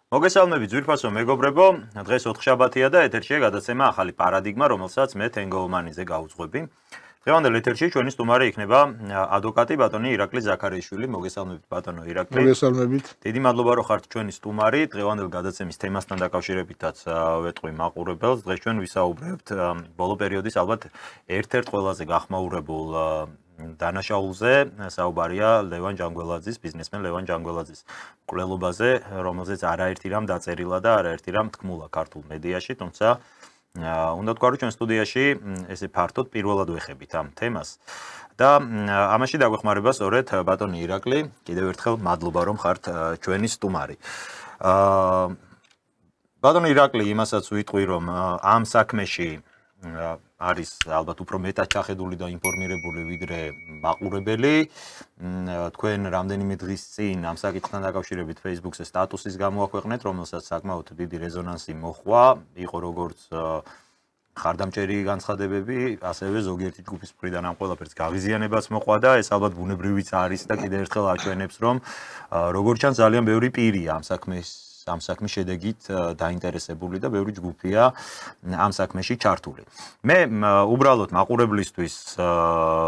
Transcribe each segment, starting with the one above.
მოგესალმებით ძვირფასო მეგობრებო, დღეს ოთხშაბათია და ეთერშია გადაცემა ახალი პარადიგმა, რომელსაც მე თენგოუმანიზე გავუძღვები. დღევანდელ ეთერში ჩვენი სტუმარი იქნება ადვოკატი ბატონი ირაკლი ზაქარიაშვილი. მოგესალმებით ბატონო ირაკლი. მოგესალმებით. დიდი მადლობა რომ ხართ ჩვენი სტუმარი. დღევანდელ გადაცემის თემასთან დაკავშირებითაც ვეტყვი მაყურებელს. დღეს ჩვენ ვისაუბრებთ ბოლო პერიოდის ალბათ ერთ-ერთ ყველაზე გახმაურებულ დანაშაულზე, საუბარია ლევან ჯანგველაძის, ბიზნესმენ ლევან ჯანგველაძის მკვლელობაზე, რომელზეც არაერთი რამ დაწერილა და არაერთი რამ თქმულა ქართულ მედიაში, თუმცა უნდა თქვა რომ ჩვენ სტუდიაში ესე ფართოდ პირველად ვეხებით ამ თემას და ამაში დაგვეხმარება სწორედ ბატონი ირაკლი. კიდევ ერთხელ მადლობა რომ ხართ ჩვენი სტუმარი. ბატონი ირაკლი, იმასაც ვიტყვი რომ ამ საქმეში არის ალბათ უფრო მეტად ჩახედული და ინფორმირებული ვიდრე მაყურებელი. თქვენ რამდენიმე დღის წინ ამ საკითხთან დაკავშირებით Facebook-ზე სტატუსის გამოაქვეყნეთ, რომელსაც საკმაოდ დიდი რეზონანსი მოჰყვა. იყო როგორც ხარდამჭერი განცხადებები, ასევე ზოგიერთი ჯგუფის მხრიდან ამ ყველაფერს გაღიზიანებაც მოყვა და ეს ალბათ ბუნებრივიც არის და კიდევ ერთხელ აჩვენებს რომ როგორც ჩანს ძალიან ბევრი პირია ამ საქმის შედეგით დაინტერესებული და ბევრი ჯგუფია ამ საქმეში ჩართული. მე უბრალოდ მაყურებლისთვის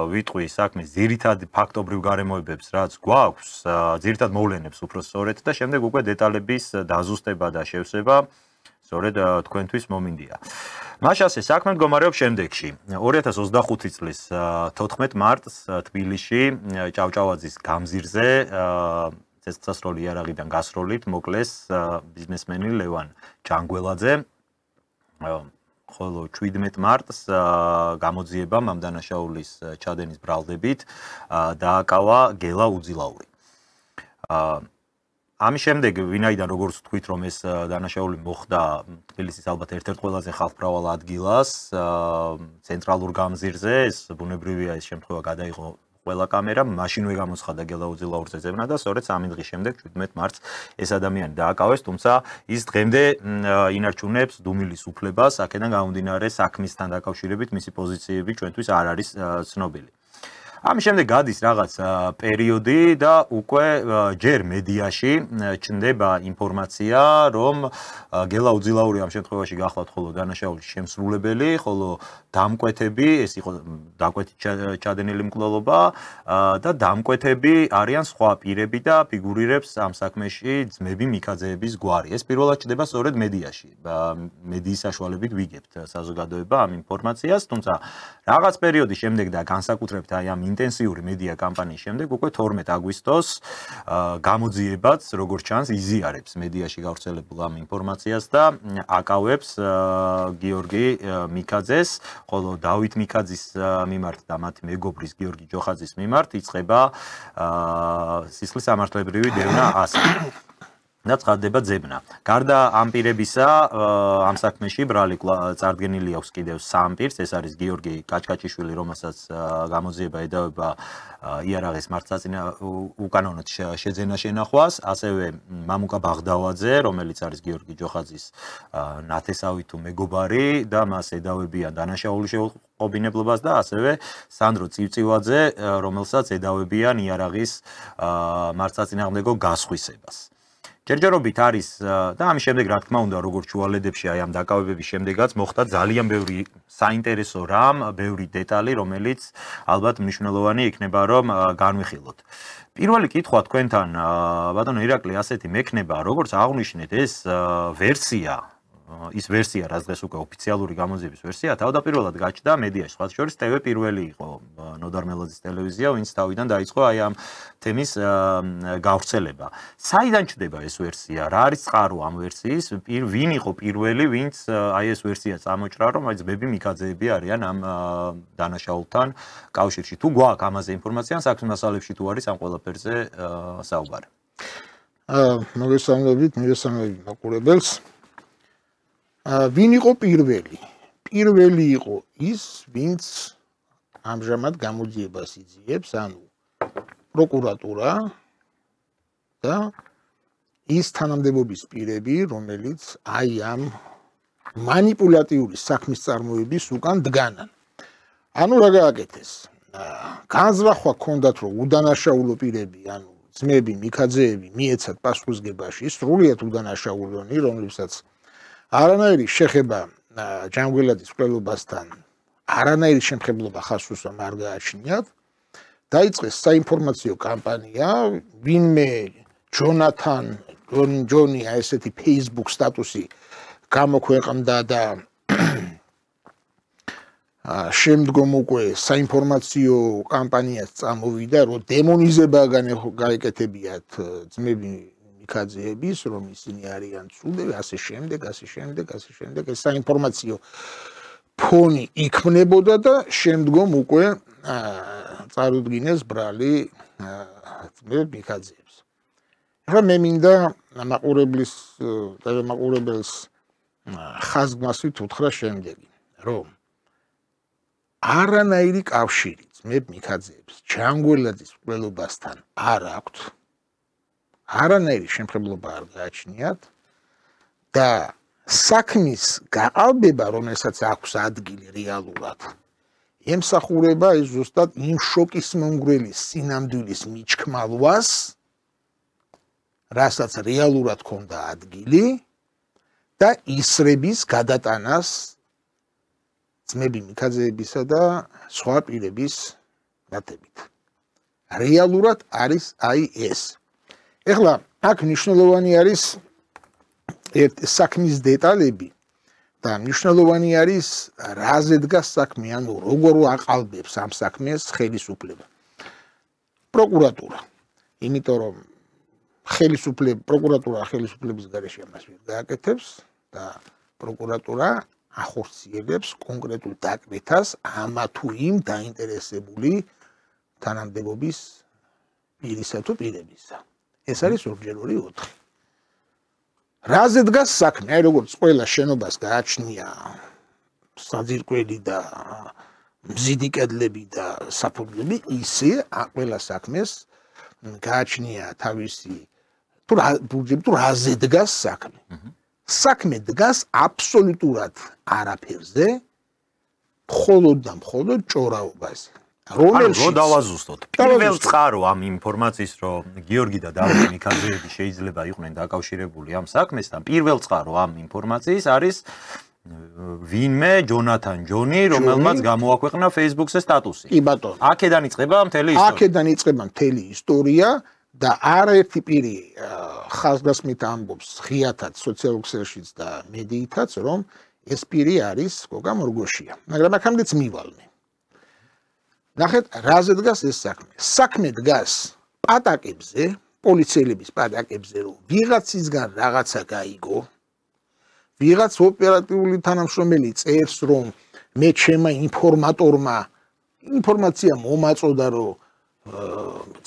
ვიტყვი საქმის ძირითად ფაქტობრივ გარემოებებს, რაც გვაქვს, ძირითად მოვლენებს უფრო სწორედ და შემდეგ უკვე დეტალების დაზუსტება და შევსება სწორედ თქვენთვის მომინდია. მაშასე საქმე მდგომარეობს შემდეგში. 2025 წლის 14 მარტს თბილისში ჭავჭავაძის გამზირზე ცეცხლსასროლი იარაღიდან გასროლით მოკლეს ბიზნესმენი ლევან ჯანგველაძე. ხოლო 17 მარტს გამოძიებამ ამ დანაშაულის ჩადენის ბრალდებით დააკავა გელა უძილაური. ამის შემდეგ ვინაიდან როგორც თქვით რომ ეს დანაშაული მოხდა თბილისის ალბათ ერთ-ერთ ყველაზე ხალხმრავალ ადგილას ცენტრალურ გამზირზე, ეს ბუნებრივია ეს შემთხვევა გადაიღო ყველა კამერა, მაშინვე გამოცხადა გელა უძილაურზე ზევნა და სწორედ 3 დღის შემდეგ 17 მარტს ეს ადამიანი დააკავეს, თუმცა ის დღემდე ინარჩუნებს დუმილის უფლებას, აქედან გამომდინარე საქმისთან დაკავშირებით მისი პოზიციები ჩვენთვის არ არის ცნობილი. ამის შემდეგ გადის რაღაც პერიოდი და უკვე ჯერ მედიაში ჩნდება ინფორმაცია, რომ გელა უძილაური ამ შემთხვევაში გახლავთ ხოლო დანაშაულის შემსრულებელი, ხოლო დამკვეთები, ეს იყო დაკვეთით ჩადენილი მკვლელობა და დამკვეთები არიან სხვა პირები და ფიგურირებს ამ საქმეში ძმები მიქაძეების გვარი. ეს პირველად ჩნდება სწორედ მედიაში. მედიის საშუალებით ვიგებთ საზოგადოება ამ ინფორმაციას, თუმცა რაღაც პერიოდის შემდეგ და განსაკუთრებით აი ამ ინტენსიური მედია კამპანიის შემდეგ უკვე 12 აგვისტოს გამოძიებაც როგორც ჩანს იზიარებს მედიაში გავრცელებულ ამ ინფორმაციას და აკავებს გიორგი მიქაძეს, ხოლო დავით მიქაძის მიმართ და მათი მეგობრის გიორგი ჯოხაძის მიმართ იწყება სისხლის სამართლებრივი დევნა ასე და ცხადდება ძებნა. გარდა ამ პირებისა, ამ საქმეში ბრალი წარდგენილი აქვს კიდევ 3 პირს, ეს არის გიორგი კაჭკაჭიშვილი, რომელსაც გამოძიება ედავება იარაღის უკანონოდ შეძენა შენახვას, ასევე მამუკა ბაღდავაძე, რომელიც არის გიორგი ჯოხაძის ნათესავი თუ მეგობარი და მას ედავებიან დანაშაულის შეუყობინებლობას და ასევე სანდრო წივწივაძე, რომელსაც ედავებიან იარაღის მართლსაწინააღმდეგო გასხვისებას. ჯერჯერობით არის და ამის შემდეგ რა თქმა უნდა როგორც შუალედებში აი ამ დაკავებების შემდეგაც მოხდა ძალიან ბევრი საინტერესო რამ, ბევრი დეტალი, რომელიც ალბათ მნიშვნელოვანი იქნება რომ განვიხილოთ. პირველი კითხვა თქვენთან ბატონო ირაკლი ასეთი მექნება, როგორც აღვნიშნეთ ეს ვერსია, ის ვერსია, რაც დღეს უკვე ოფიციალური გამოძიების ვერსია, თავდაპირველად გაჩნდა მედიაში, სხვა შორის TV პირველი იყო ნოდარ მელოძის ტელევიზია, ვინც თავიდან დაიწყო აი ამ თემის გავრცელება. საიდან ჩნდება ეს ვერსია? რა არის წყარო ამ ვერსიის? ვინ იყო პირველი, ვინც აი ეს ვერსია წამოჭრა, რომ აი ძმები მიქაძეები არიან ამ დანაშაულთან კავშირში? თუ გვაქვს ამაზე ინფორმაცია, საქმის მასალებში თუ არის ამ ყველაფერზე საუბარი? მოგესალმებით მაყურებელს. ვინ იყო პირველი? პირველი იყო ის, ვინც ამჟამად გამოძიებას იძიებს, ანუ პროკურატურა და ის თანამდებობის პირები, რომელიც აი ამ მანიპულატიური საქმის წარმოების უკან დგანან. ანუ რა გააკეთეს? განზრახვა ჰქონდათ, რომ უდანაშაულო პირები, ანუ ძმები მიქაძეები მიეცათ პასუხისგებაში სრულიად უდანაშაულონი, რომლებსაც არანაირი შეხება ჯანგველაძის მკვლელობასთან, არანაირი შემხებლობა ხას უსვამ არ გააჩნიათ. დაიწყეს საინფორმაციო კამპანია, ვინმე ჯონი ესეთი Facebook სტატუსი გამოქვეყნდა და შემდგომ უკვე საინფორმაციო კამპანიას წამოვიდა, რომ დემონიზება გაეკეთებიათ ძმები მიქაძეების, რომ ისინი არიან ცუდები, ასე შემდეგ, ეს საინფორმაციო ფონი იქმნებოდა და შემდგომ უკვე წარუდგინეს ბრალი ძმებ მიქაძეებს. ახლა მე მინდა მაყურებელს ხაზგმასვით უთხრა შემდეგი, რომ არანაირი კავშირი ძმებ მიქაძეებს ჯანგველაძის მკვლელობასთან არ აქვთ, არანაირი შემხებლობა არ გააჩნიათ და საქმის გაყალბება, რომელსაც აქვს ადგილი რეალურად, ემსახურება ის ზუსტად იმ შოკის მომგვრელი სინამდვილის მიჩქმალვას, რასაც რეალურად ჰქონდა ადგილი და ისრების გადატანას ძმები მიქაძეებისა და სხვა პირების ნათებით. რეალურად არის აი ეს. ეხლა აქ მნიშვნელოვანი არის საქმის დეტალები და მნიშვნელოვანი არის რაზე დგას საქმე, ანუ როგორ აყალბებს ამ საქმეს ხელისუფლება. პროკურატურა. იმიტომ რომ პროკურატურა ხელისუფლების გარეშე ამას ვერ გააკეთებს და პროკურატურა ახორციელებს კონკრეტულ დაკრიტას ამა თუ იმ დაინტერესებული თანამდებობის პირისა თუ პირებისა. ეს არის ორჯერორი 4. რაზე დგას საქმე, აი როგორც ყველა შენობას გააჩნია საძირკველი და მზიდი კედლები და საფუძვლები, ისე ყველა საქმეს გააჩნია თავისი თუ რაზე დგას საქმე. საქმე დგას აბსოლუტურად არაფერზე, მხოლოდ და მხოლოდ ჭორაობაზე. რომ დავაზუსტოთ. პირველ წყარო ამ ინფორმაციის, რომ გიორგი და დავით მიქაძეები შეიძლება იყვნენ დაკავშირებული ამ საქმესთან, პირველ წყარო ამ ინფორმაციის არის ვინმე ჯონათან ჯონი, რომელმაც გამოაქვეყნა Facebook-ზე სტატუსი. კი ბატონო. აქედან იწყება მთელი ისტორია. აქედან იწყება მთელი ისტორია და არაერთი პირი ხაზგასმით ამბობს ღიათაც სოციალურ ქსელშიც და მედიითაც, რომ ეს პირი არის გოგა მორგოშია. მაგრამ აქამდეც მივალმე. ნახეთ, რაზე დგას ეს საქმე. საქმე დგას პატაკებზე, პოლიციელების პატაკებზე, რომ ვიღაცისგან რაღაცა გაიგო, ვიღაც ოპერატიული თანამშრომელი წერს, რომ მე ჩემმა ინფორმატორმა ინფორმაცია მომაწოდა, რომ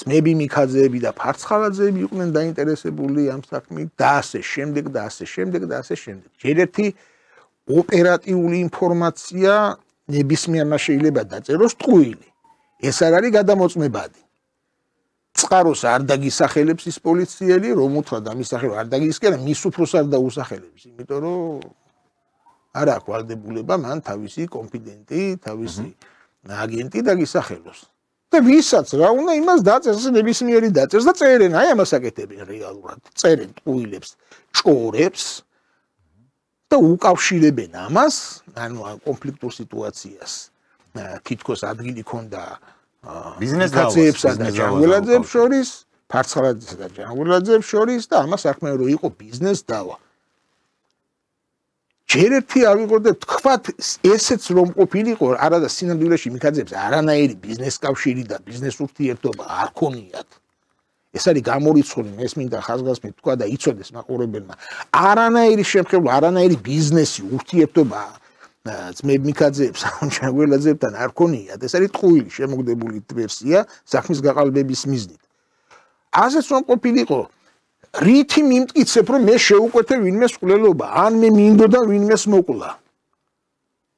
ძმები მიქაძეები და ფარცხალაძეები იყვნენ დაინტერესებული ამ საქმით და ასე შემდეგ და ასე შემდეგ და ასე შემდეგ. ჯერ ერთი ოპერატიული ინფორმაცია ნებისმიერმა შეიძლება დაწეროს ტყუილი. ეს არ არის გადამოწმებადი. წყაროს არ დაგისახელებს ის პოლიციელი, რომ უთხრა დამისახელება არ დაგისახელებს, მის უფროს არ დაუსახელებს, იმიტომ რომ არ აქვს ვალდებულება მან თავისი კონფიდენტი, თავისი აგენტი დაგისახელოს. და ვისაც რა უნდა იმას დაწერს, ნებისმიერი დაწერს და წერენ, აი ამას აკეთებენ რეალურად. წერენ ტყუილებს, ჭორებს და უკავშირებენ ამას, ანუ კონფლიქტურ სიტუაციას. თითქოს ადგილი ქონდა ბიზნესდავალსა და ჯანგველაძეებს შორის, ფარცხალაძესა და ჯანგველაძეებს შორის და ამას საქმე რო იყო ბიზნეს დავა. ჯერ ერთი ავიღო და თქვათ ესეც რომ ყოფილიყო, არა და სინამდვილეში მიქაძეებს არანაირი ბიზნეს კავშირი და ბიზნეს ურთიერთობა არ ქონიათ. ეს არის გამორიცხული, ეს მინდა ხაზგასმით თქვა და იცოდეს მაყურებელმა. არანაირი შემთხვევა, არანაირი ბიზნესი ურთიერთობა ძმებ მიქაძეებს ჯანგველაძეებთან არ ქონიათ. ეს არის ტყუილი შემოგდებული ვერსია საქმის გაყალბების მიზნით. ასეც რომ ყოფილიყო, რითი მიმტკიცებ, რომ მე შეუკვეთე ვინმეს მკვლელობა, ან მე მინდოდა ვინმეს მოკლა.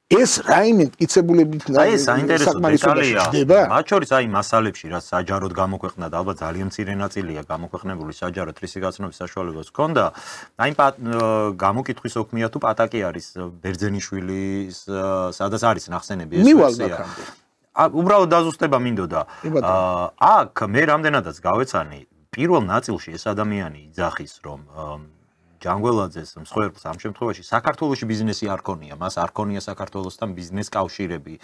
ეს რაიმე მტკიცებულებით აი საინტერესო დეტალია. მათ შორის აი მასალებში, რაც საჯაროდ გამოქვეყნდა და ალბათ ძალიან მცირე ნაწილია გამოქვეყნებული საჯაროდ რისი გაცნობის საშუალებაც ჰქონდა. აი გამოკითხვის ოქმია თუ პატაკი არის ბერძენიშვილის, სადაც არის ნახსენები ეს ვერსია. უბრალოდ დაზუსტება მინდოდა. აქ მე რამდენადაც გავეცანი, პირველ ნაწილში ეს ადამიანი იძახის, რომ ჯანგველაძეს მსხვერპლს ამ შემთხვევაში საქართველოში ბიზნესი არ ქონია, მას არ ქონია საქართველოსთან ბიზნეს კავშირები.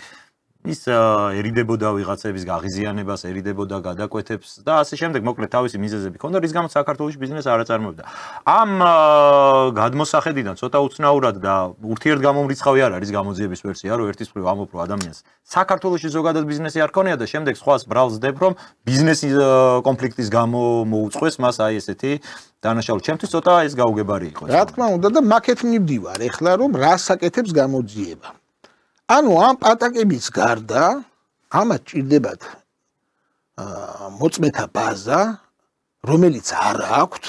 ის ერიდებოდა ვიღაცების გაღიზიანებას, ერიდებოდა გადაკვეთებს და ასე შემდეგ, მოკლედ თავისი მიზეზები ჰქონდა, რის გამოც საქართველოს ბიზნესს არ აწარმოებდა. ამ გადმოსახედიდან ცოტა უცნაურად და ურთიერთგამომრიცხავი არ არის გამოძიების ვერსია, რომ ერთის მხრივ ამბობ, რომ ადამიანს საქართველოში ზოგადად ბიზნესი არ ქონია და შემდეგ სხვას ბრალს დებ, რომ ბიზნესის კონფლიქტის გამო მოუწყვეს მას აი ესეთი დანაშაული. ჩემთვის ცოტა ეს გაუგებარი იყო. რა თქმა უნდა და მაკეთ მივდივარ ეხლა, რომ რას აკეთებს გამოძიება. ანუ ამ პატაკების გარდა ამათ ჭირდებათ მოწმეთა ბაზა, რომელიც არ აქვთ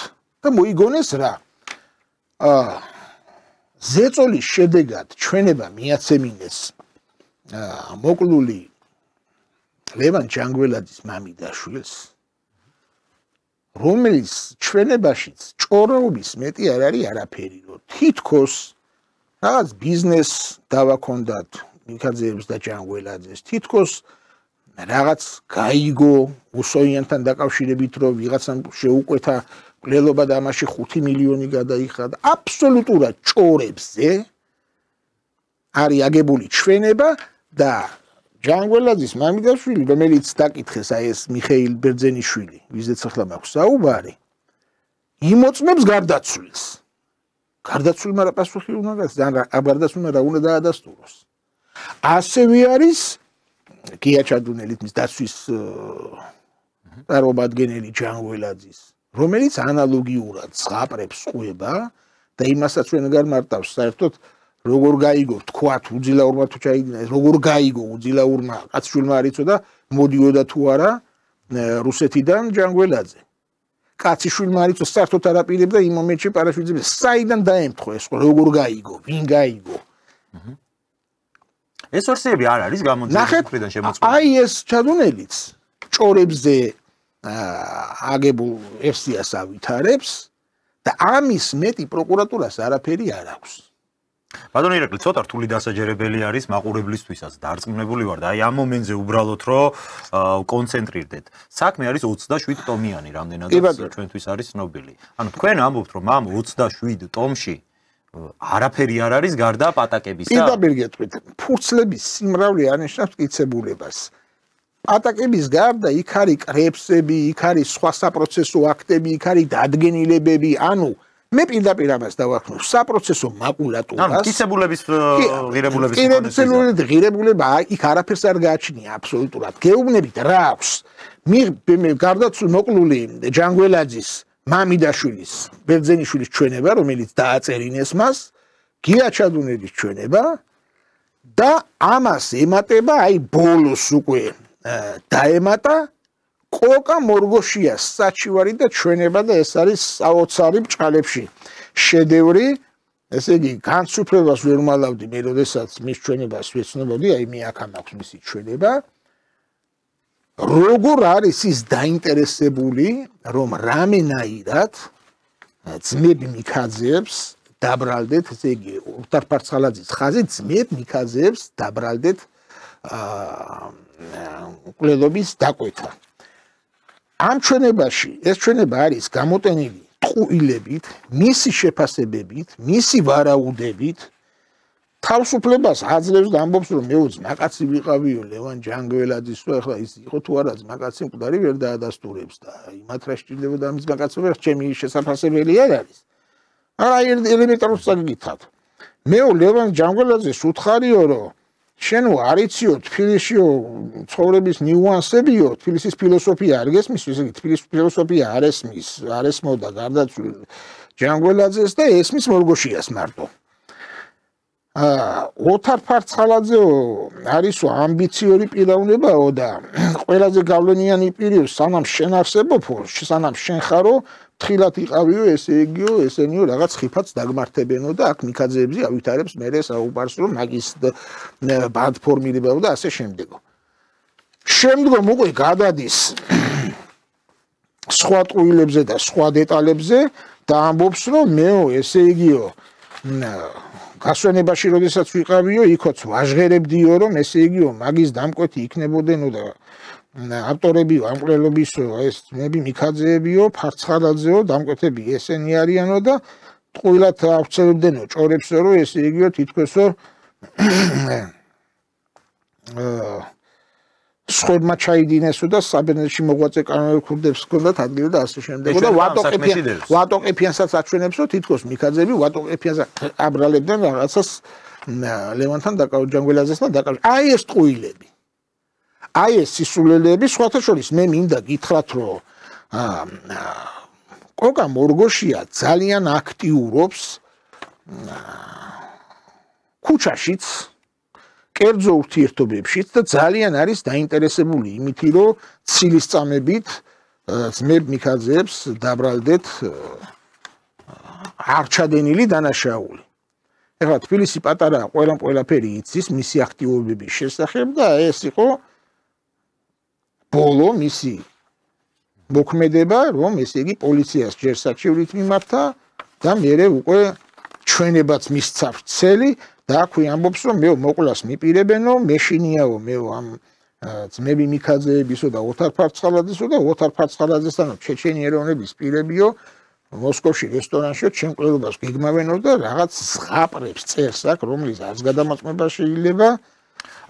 და მოიგონეს რა. ზეწოლის შედეგად ჩვენება მიაცემინეს მოკლული ლევან ჯანგველაძის მამიდაშვილს, რომელიც ჩვენებაშიც ჭორაობის მეტი არ არის არაფერი, რომ თითქოს რაღაც ბიზნეს დავაქონდათ მიქაძეებს და ჯანგველაძეს, თითქოს რაღაც გაიგო უსოიანთან დაკავშირებით, რომ ვიღაცამ შეუკვეთა მკვლელობა და ამაში 5 მილიონი გადაიხადა და აბსოლუტურად ჭორებზე არის აგებული ჩვენება და ჯანგველაძის მამიდაშვილი, რომელიც დაკითხეს აი ეს მიხეილ ბერძენიშვილი, ვიზეც ახლა მაქვს საუბარი, იმოწმებს გარდაცვლილს. გარდაცვლილმა რა პასუხი უნდა გასცეს, ან ამ გარდაცვლილმა რა უნდა დაადასტუროს. ასევე არის გია ჩადუნელით დაცვის წარმომადგენელი ჯანგველაძის, რომელიც ანალოგიურად ზღაპრებს ყובה და იმასაც ჩვენ გამარტავს საერთოდ როგორ გაიგო თქვათ უძილაურმა თუ ჩაიდინა ეს როგორ გაიგო უძილაურმა კაცშვილმა არიცოდა მოდიოდა თუ არა რუსეთიდან ჯანგველაძე. კაციშვილმა არიცო საერთოდ არ აპირებდა იმ მომენტში პარაშვილიძე საიდან დაემთხო ეს როგორ გაიგო, ვინ გაიგო. ეს ვერსიები არ არის გამოძიების მხრიდან შემოწმებული. აი ეს ჩადუნელიც ჭორებზე აგებულ ვერსიას ავითარებს და ამის მეტი პროკურატურას არაფერი არ აქვს. ბატონო ირაკლი, ცოტა რთული დასაჯერებელი არის მაყურებლისთვისაც. დარწმუნებული ვარ და აი ამ მომენტზე უბრალოდ რომ კონცენტრირდეთ. საქმე არის 27 ტომიანი, რამდენადაც ჩვენთვის არის ცნობილი. ანუ თქვენ ამბობთ, რომ ამ 27 ტომში არაფერი არ არის გარდა პატაკებისა. პირდაპირ გეტყვით, ფურცლების სიმრავლე არნიშნავს მტკიცებულებას. პატაკების გარდა იქ არის კრებსები, იქ არის სხვა საპროცესო აქტები, იქ არის დადგენილებები, ანუ მე პირდაპირ ამას დავახმო საპროცესო მაკულატურას. ანუ მტკიცებულების ღირებულების ღირებულება იქ არაფერს არ გააჩნია აბსოლუტურად. გეუბნებით რა აქვს. გარდაცვლილ მოკლული ჯანგველაძის მამიდაშვილის ბერძენიშვილის ჩვენება, რომელიც დააწერინეს მას, გია ჩადუნელის ჩვენება და ამას ემატება აი ბოლოს უკვე დაემატა კოკა მორგოშიას საჩივარი და ჩვენება და ეს არის საოცარი ბჭყალებში შედევრი. ესე იგი განსუფლებას ვერ მალავდი მე როდესაც მის ჩვენებას ვეცნობოდი, აი მე აქ მაქვს მისი ჩვენება. როგორ არის ის დაინტერესებული, რომ რამენაირად ძმებ მიქაძეებს დაბრალდეთ, ესე იგი ურთარფარცხალაძის ხაზი ძმებ მიქაძეებს დაბრალდეთ მკვლელობის დაკვეთა. ამ ჩვენებაში ეს ჩვენება არის გამოტენილი ტყუილებით, მისი შეფასებებით, მისი ვარაუდებით, თავისუფლებას აძლევს და ამბობს, რომ მე ძმაკაცი ვიყავიო ლევან ჯანგველაძის, თუ ახლა ის იყო თუ არა ძმაკაცი მკვდარი ვერ დაადასტურებს და იმათ რა სჭირდებოდა ამის ძმაკაცობა, ჩემი შესაძლებელი არ არის. არა ელემენტარულ საკითხად. მე ლევან ჯანგველაძეს უთხარიო, რომ შენ არიციო თბილისშიო ცხოვრების ნიუანსებიო, თბილისის ფილოსოფია არ გესმის, ესე იგი თბილისის ფილოსოფია არ ესმოდა გარდაცვლილ ჯანგველაძეს და ესმის მორგოშიას მარტო. ოთარ-ფარცხალაძეო არისო ამბიციური პიროვნებაო და ყველაზე გავლენიანი პირიო, სანამ შენ არსებობო, სანამ შენ ხარო, თხილად იყავიო, ესე იგიო, ესენიო რაღაც ხიფაც დაგმართებენო და აქ მიქაძეებზე ავითარებს მერე საუბარს, რომ მაგის ბად ფორმირებაო და ასე შემდეგო. შემდგომ უკვე გადადის სხვა ტყუილებზე და სხვა დეტალებზე და ამბობს, რომ მეო, ესე იგიო, გასვენებაში როდესაც ვიყავიო, იქოც ვაჟღერებდიო, რომ ესე იგიო, მაგის დამკვეთი იქნებოდენო და ავტორებიო ამ მკვლელობისო ეს ძმები მიქაძეებიო, ფარცხალაძეო, დამკვეთები ესენი არიანო და ტყუილად ავრცელებდენო ჭორებსო, რომ ესე იგივე თითქოსო სხვებმა ჩაიდინესო და საბერძნეთში მოღვაწე კანონიერ ქურდებს ჰქონდათ ადგილი და ასე შემდეგ. და ვატოყეფიანსაც აჩვენებსო თითქოს მიქაძეები ვატოყეფიანსაც აბრალებდნენ რაღაცას ლევანთან ჯანგველაძესთან დაკავშირებით. აი ეს ტყუილები. აი ეს სისულელეები, სხვათა შორის მე მინდა გითხრათ, რომ კოკა მორგოშია ძალიან აქტიურობს ქუჩაშიც, კერძო ურთიერთობებშიც და ძალიან არის დაინტერესებული იმით, რომ ცილისწამებით ძმებ მიქაძეებს დაბრალდეთ არჩადენილი დანაშაული. ეხლა თბილისი პატარა ყველაფერი იცის მისი აქტივობების შესახებ და ეს იყო ბოლო მისი მოქმედება, რომ ესე იგი პოლიციას ჯერ საჩივრით მიმართა და მერე უკვე ჩვენებაც მისცა ვრცელი და აქვე ამბობს, რომ მე მოკვლას მიპირებენო, მეშინიაო მე ამ ძმები მიქაძეებისო და ოთარ ფარცხალაძესო და ოთარ ფარცხალაძესთანო ჩეჩენი ეროვნების პირებიო მოსკოვში რესტორანში ჩემ ყველობას გეგმავენო და რაღაც ზღაპრებს წერს აქ, რომლის არც გადამოწმება შეიძლება.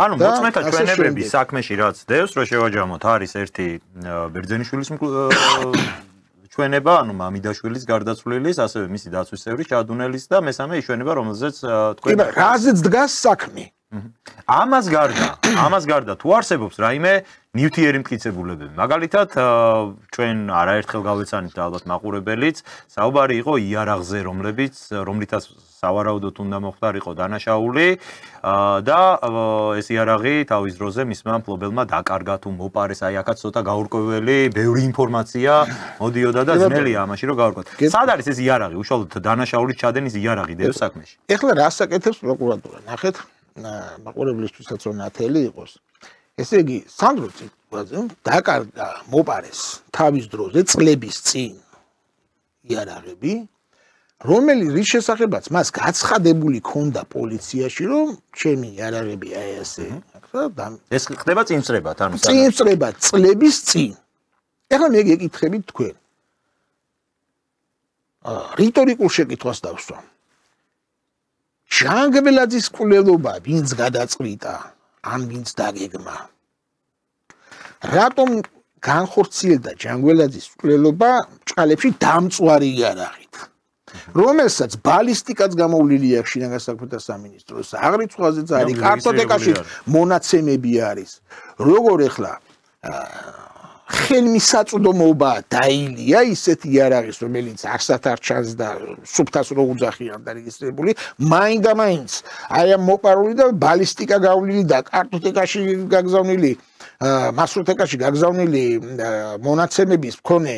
ანუ მოწმეთა ჩვენებების საქმეში რაც დევს, რომ შევაჯამოთ, არის ერთი ბერძენიშვილის ჩვენება, ანუ მამიდაშვილის გარდაცვლილის, ასევე მისი დაცვის წევრის ჩადუნელის და მესამე იშვენება, რომელზეც თქვენ რაზეც დგას საქმე. ამას გარდა თუ არსებობს რაიმე ნივთიერი მტკიცებულებები. მაგალითად, ჩვენ არაერთხელ გავეცანით და ალბათ მაყურებელიც, საუბარი იყო იარაღზე, რომლითაც სავარაუდოდ უნდა მოხდარიყო დანაშაული და ეს იარაღი თავის დროზე მისმა მფლობელმა დაკარგა თუ მოპარეს, აი აქაც ცოტა გაურკვეველი, ბევრი ინფორმაცია მოდიოდა და ძნელია ამაში რომ გავარკვევთ. სად არის ეს იარაღი? უშუალოდ დანაშაულის ჩადენის იარაღი დევს საქმეში. ეხლა რას აკეთებს პროკურატურა? ნახეთ, მაყურებლისთვისაც რომ ნათელი იყოს. ესე იგი, სანდრო ციკვაძე დაკარგა, მოპარეს თავის დროზე წლების წინ იარაღები, რის შესახებაც მას გაცხადებული ქონდა პოლიციაში, რომ ჩემი იარაღები აი ასე. ეს ხდება წინწრებად, ანუ წინწრებად წლების წინ. ეხლა მე გეკითხებით თქვენ. რიტორიკულ შეკითხვას დავსვა. ჯანგველაძის მკვლელობა ვინც გადაწყვიტა, ან ვინც დაგეგმა. რატომ განხორციელდა ჯანგველაძის მკვლელობა ჭყალებში დამწვარი იარაღით? რომელსაც ბალისტიკაც გამოვლილი აქვს შინაგან საქმეთა სამინისტროს, აღრიცხვაზეც არის, კარტოტეკაში მონაცემები არის. როგორ ეხლა ხელმისაწვდომობა დაილია ისეთი იარაღის, რომელიც არსად არ ჩანს და სუფთას რო უძახიან დარეგისტრირებული, მაინდა-მაინც აი ამ მოპარული და ბალისტიკა გავლილი და კარტოტეკაში გაგზავნილი, მასრუთეკაში გაგზავნილი მონაცემების მქონე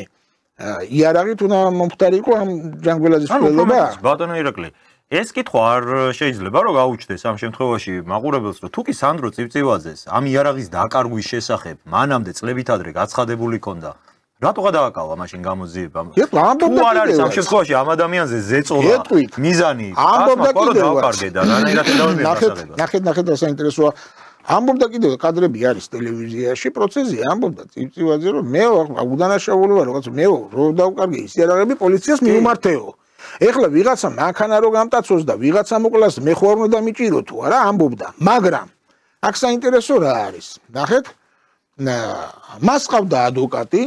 იარაღით უნდა მომხდარიყო ამ ჯანგველაძის მკვლელობა? ბატონო ირაკლი, ეს კითხვა არ შეიძლება რომ გაუჩნდეს ამ შემთხვევაში მაყურებელს, რომ თუკი სანდრო წივწივაძეს ამ იარაღის დაკარგვის შესახებ მანამდე წლებით ადრე გაცხადებული ქონდა, რატო გადააკავა მაშინ გამოძიება? თუ არ არის ამ შემთხვევაში ამ ადამიანზე ზეწოლა, მიზანი, ამბობდა კიდევ და რანაირად ედავებია გასაღებად. ნახეთ რა საინტერესოა. ამბობდა კიდევ კადრები არის ტელევიზიაში, პროცესია ამბობდა წივწივაძე, რომ მე უდანაშაულობა რაღაც მე რო დავკარგე ის იარაღები პოლიციას მიუმართეო. ეხლა ვიღაცა მანქანა რო გამტაცოს და ვიღაცა მოკლას მე ხო არ უნდა დამიჭირო თუ არა ამბობდა, მაგრამ აქ საინტერესო რა არის? ნახეთ, მას ყავდა ადვოკატი